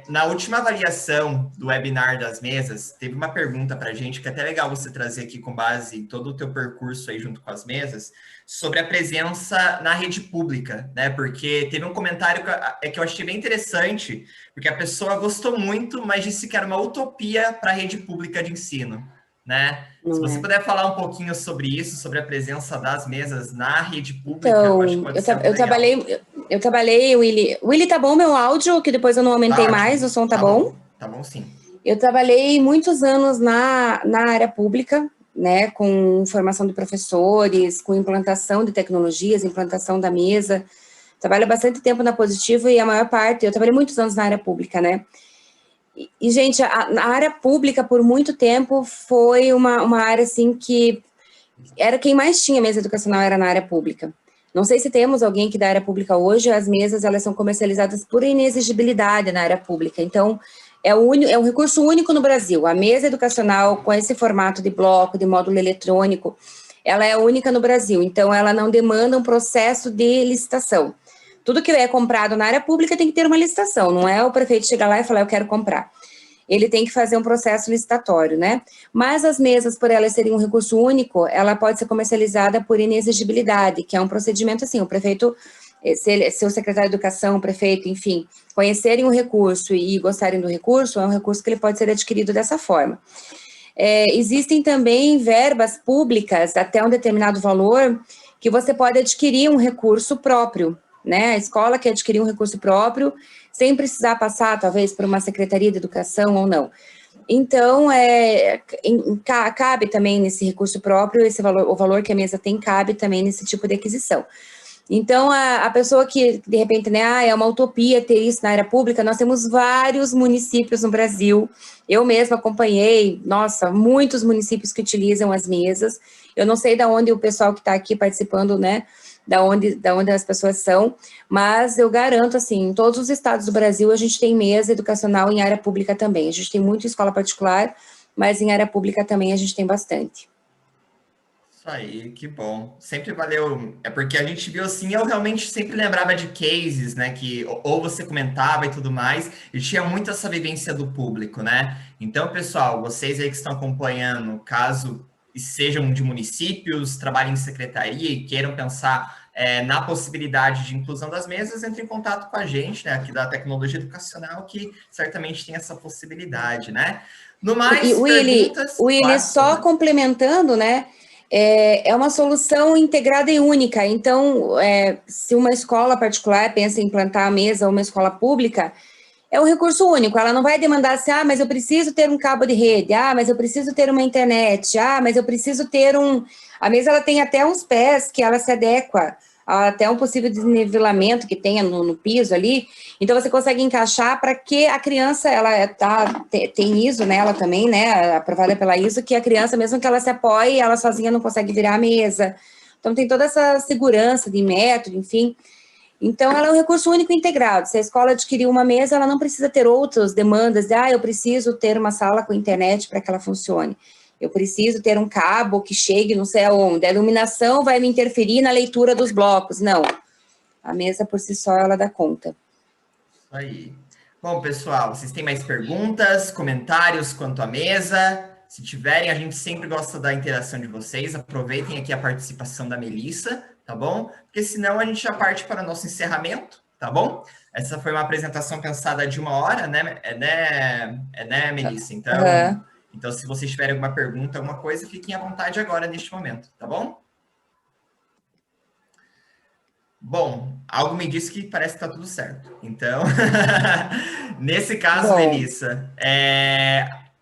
Na última avaliação do webinar das mesas, teve uma pergunta para a gente, que é até legal você trazer aqui com base em todo o teu percurso aí junto com as mesas, sobre a presença na rede pública, né? Porque teve um comentário que eu achei bem interessante, porque a pessoa gostou muito, mas disse que era uma utopia para a rede pública de ensino, né? Se você puder falar um pouquinho sobre isso, sobre a presença das mesas na rede pública, eu acho que pode ser muito legal. Eu trabalhei, Willy, tá bom meu áudio, que depois eu não aumentei mais, o som tá bom? Tá bom, sim. Eu trabalhei muitos anos na área pública, né, com formação de professores, com implantação de tecnologias, implantação da mesa. Trabalho bastante tempo na Positivo e a maior parte, eu trabalhei muitos anos na área pública, né? E gente, a área pública, por muito tempo, foi uma área, assim, que era quem mais tinha mesa educacional, era na área pública. Não sei se temos alguém que da área pública hoje, as mesas, elas são comercializadas por inexigibilidade na área pública. Então, é um recurso único no Brasil. A mesa educacional, com esse formato de bloco, de módulo eletrônico, ela é única no Brasil. Então, ela não demanda um processo de licitação. Tudo que é comprado na área pública tem que ter uma licitação, não é o prefeito chegar lá e falar, eu quero comprar. ele tem que fazer um processo licitatório, né? Mas as mesas, por elas serem um recurso único, ela pode ser comercializada por inexigibilidade, que é um procedimento assim, o prefeito, se o secretário de Educação, o prefeito, enfim, conhecerem o recurso e gostarem do recurso, é um recurso que ele pode ser adquirido dessa forma. Existem também verbas públicas até um determinado valor que você pode adquirir um recurso próprio, né? A escola quer adquirir um recurso próprio sem precisar passar, talvez, por uma secretaria de educação ou não. Então, cabe também nesse recurso próprio, esse valor, o valor que a mesa tem cabe também nesse tipo de aquisição. Então, a pessoa que, de repente, né, é uma utopia ter isso na área pública, nós temos vários municípios no Brasil. Eu mesma acompanhei, nossa, muitos municípios que utilizam as mesas. Eu não sei de onde o pessoal que está aqui participando, né, da onde as pessoas são, mas eu garanto, assim, em todos os estados do Brasil, a gente tem mesa educacional em área pública também. A gente tem muita escola particular, mas em área pública também a gente tem bastante. Isso aí, que bom. Sempre valeu. É porque a gente viu assim, eu realmente sempre lembrava de cases, né? Que ou você comentava e tudo mais, e tinha muito essa vivência do público, né? Então, pessoal, vocês aí que estão acompanhando, caso sejam de municípios, trabalhem em secretaria e queiram pensar na possibilidade de inclusão das mesas, entre em contato com a gente, né? Aqui da Tecnologia Educacional, que certamente tem essa possibilidade, né? No mais, perguntas... Willy, só complementando, né? É uma solução integrada e única. Então, se uma escola particular pensa em implantar a mesa ou uma escola pública, é um recurso único. Ela não vai demandar assim, mas eu preciso ter um cabo de rede, mas eu preciso ter uma internet, mas eu preciso ter A mesa, ela tem até uns pés que ela se adequa, até um possível desnivelamento que tenha no piso ali. Então, você consegue encaixar para que a criança, tem ISO nela também, né, aprovada pela ISO, que a criança, mesmo que ela se apoie, ela sozinha não consegue virar a mesa. Então, tem toda essa segurança de método, enfim. Então, ela é um recurso único e integrado. Se a escola adquirir uma mesa, ela não precisa ter outras demandas de, eu preciso ter uma sala com internet para que ela funcione. Eu preciso ter um cabo que chegue não sei aonde. A iluminação vai me interferir na leitura dos blocos. Não. A mesa, por si só, ela dá conta. Isso aí. Bom, pessoal, vocês têm mais perguntas, comentários quanto à mesa? Se tiverem, a gente sempre gosta da interação de vocês. Aproveitem aqui a participação da Melissa, tá bom? Porque senão a gente já parte para o nosso encerramento, tá bom? Essa foi uma apresentação pensada de 1 hora, né? Né, Melissa? Então, se vocês tiverem alguma pergunta, alguma coisa, fiquem à vontade agora, neste momento, tá bom? Bom, algo me disse que parece que tá tudo certo. Então, nesse caso, Melissa,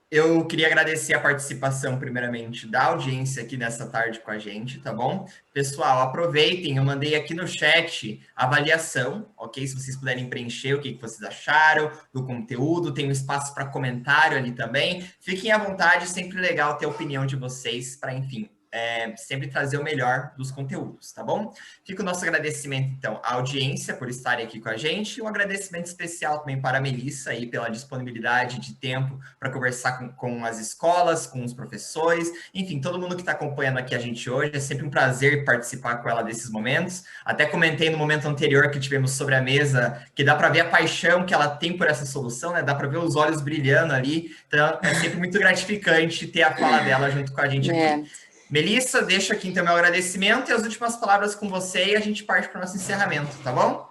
eu queria agradecer a participação, primeiramente, da audiência aqui nessa tarde com a gente, tá bom? Pessoal, aproveitem, eu mandei aqui no chat a avaliação, ok? Se vocês puderem preencher o que vocês acharam do conteúdo, tem um espaço para comentário ali também. Fiquem à vontade, sempre legal ter a opinião de vocês para, enfim, sempre trazer o melhor dos conteúdos, tá bom? Fica o nosso agradecimento, então, à audiência por estarem aqui com a gente, e um agradecimento especial também para a Melissa aí pela disponibilidade de tempo para conversar com as escolas, com os professores, enfim, todo mundo que está acompanhando aqui a gente hoje, é sempre um prazer participar com ela desses momentos. Até comentei no momento anterior que tivemos sobre a mesa, que dá para ver a paixão que ela tem por essa solução, né? Dá para ver os olhos brilhando ali, então é sempre muito gratificante ter a fala dela junto com a gente aqui. Melissa, deixa aqui então meu agradecimento e as últimas palavras com você e a gente parte para o nosso encerramento, tá bom?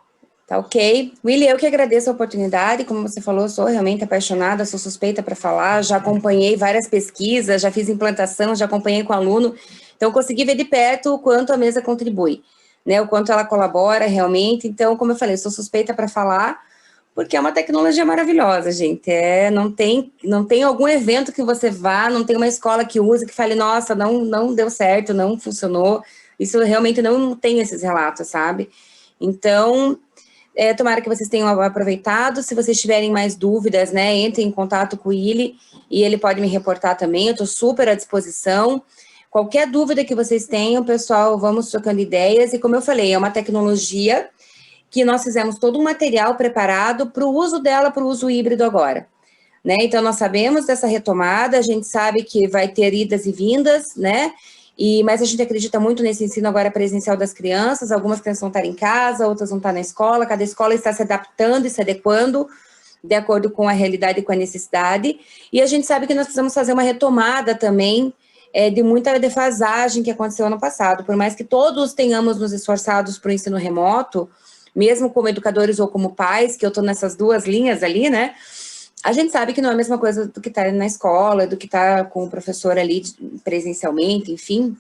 Tá ok. Willy, eu que agradeço a oportunidade, como você falou, sou realmente apaixonada, sou suspeita para falar, já acompanhei várias pesquisas, já fiz implantação, já acompanhei com aluno, então consegui ver de perto o quanto a mesa contribui, né, o quanto ela colabora realmente, então, como eu falei, sou suspeita para falar, porque é uma tecnologia maravilhosa, gente. Não tem algum evento que você vá, não tem uma escola que use, que fale, nossa, não deu certo, não funcionou. Isso realmente não tem esses relatos, sabe? Então, tomara que vocês tenham aproveitado. Se vocês tiverem mais dúvidas, né, entrem em contato com o Willy e ele pode me reportar também. Eu estou super à disposição. Qualquer dúvida que vocês tenham, pessoal, vamos trocando ideias. E como eu falei, é uma tecnologia que nós fizemos todo um material preparado para o uso dela, para o uso híbrido agora, né? Então, nós sabemos dessa retomada, a gente sabe que vai ter idas e vindas, né? Mas a gente acredita muito nesse ensino agora presencial das crianças, algumas crianças vão estar em casa, outras vão estar na escola, cada escola está se adaptando e se adequando, de acordo com a realidade e com a necessidade, e a gente sabe que nós precisamos fazer uma retomada também de muita defasagem que aconteceu ano passado. Por mais que todos tenhamos nos esforçados para o ensino remoto, mesmo como educadores ou como pais, que eu estou nessas duas linhas ali, né? A gente sabe que não é a mesma coisa do que estar na escola, do que estar com o professor ali presencialmente, enfim.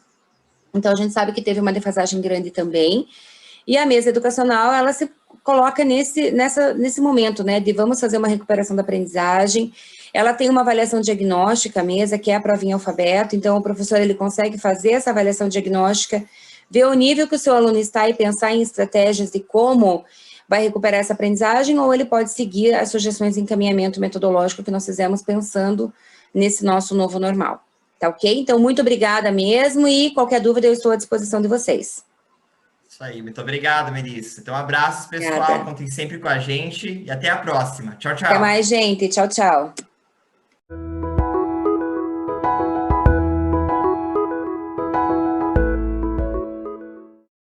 Então, a gente sabe que teve uma defasagem grande também. E a mesa educacional, ela se coloca nesse momento, né, de vamos fazer uma recuperação da aprendizagem. Ela tem uma avaliação diagnóstica, a mesa, que é a provinha alfabeto, então o professor ele consegue fazer essa avaliação diagnóstica, ver o nível que o seu aluno está e pensar em estratégias de como vai recuperar essa aprendizagem, ou ele pode seguir as sugestões de encaminhamento metodológico que nós fizemos pensando nesse nosso novo normal. Tá ok? Então, muito obrigada mesmo, e qualquer dúvida eu estou à disposição de vocês. Isso aí, muito obrigado, Melissa. Então, abraços, pessoal, Obrigada. contem sempre com a gente e até a próxima. Tchau, tchau. Até mais, gente. Tchau, tchau.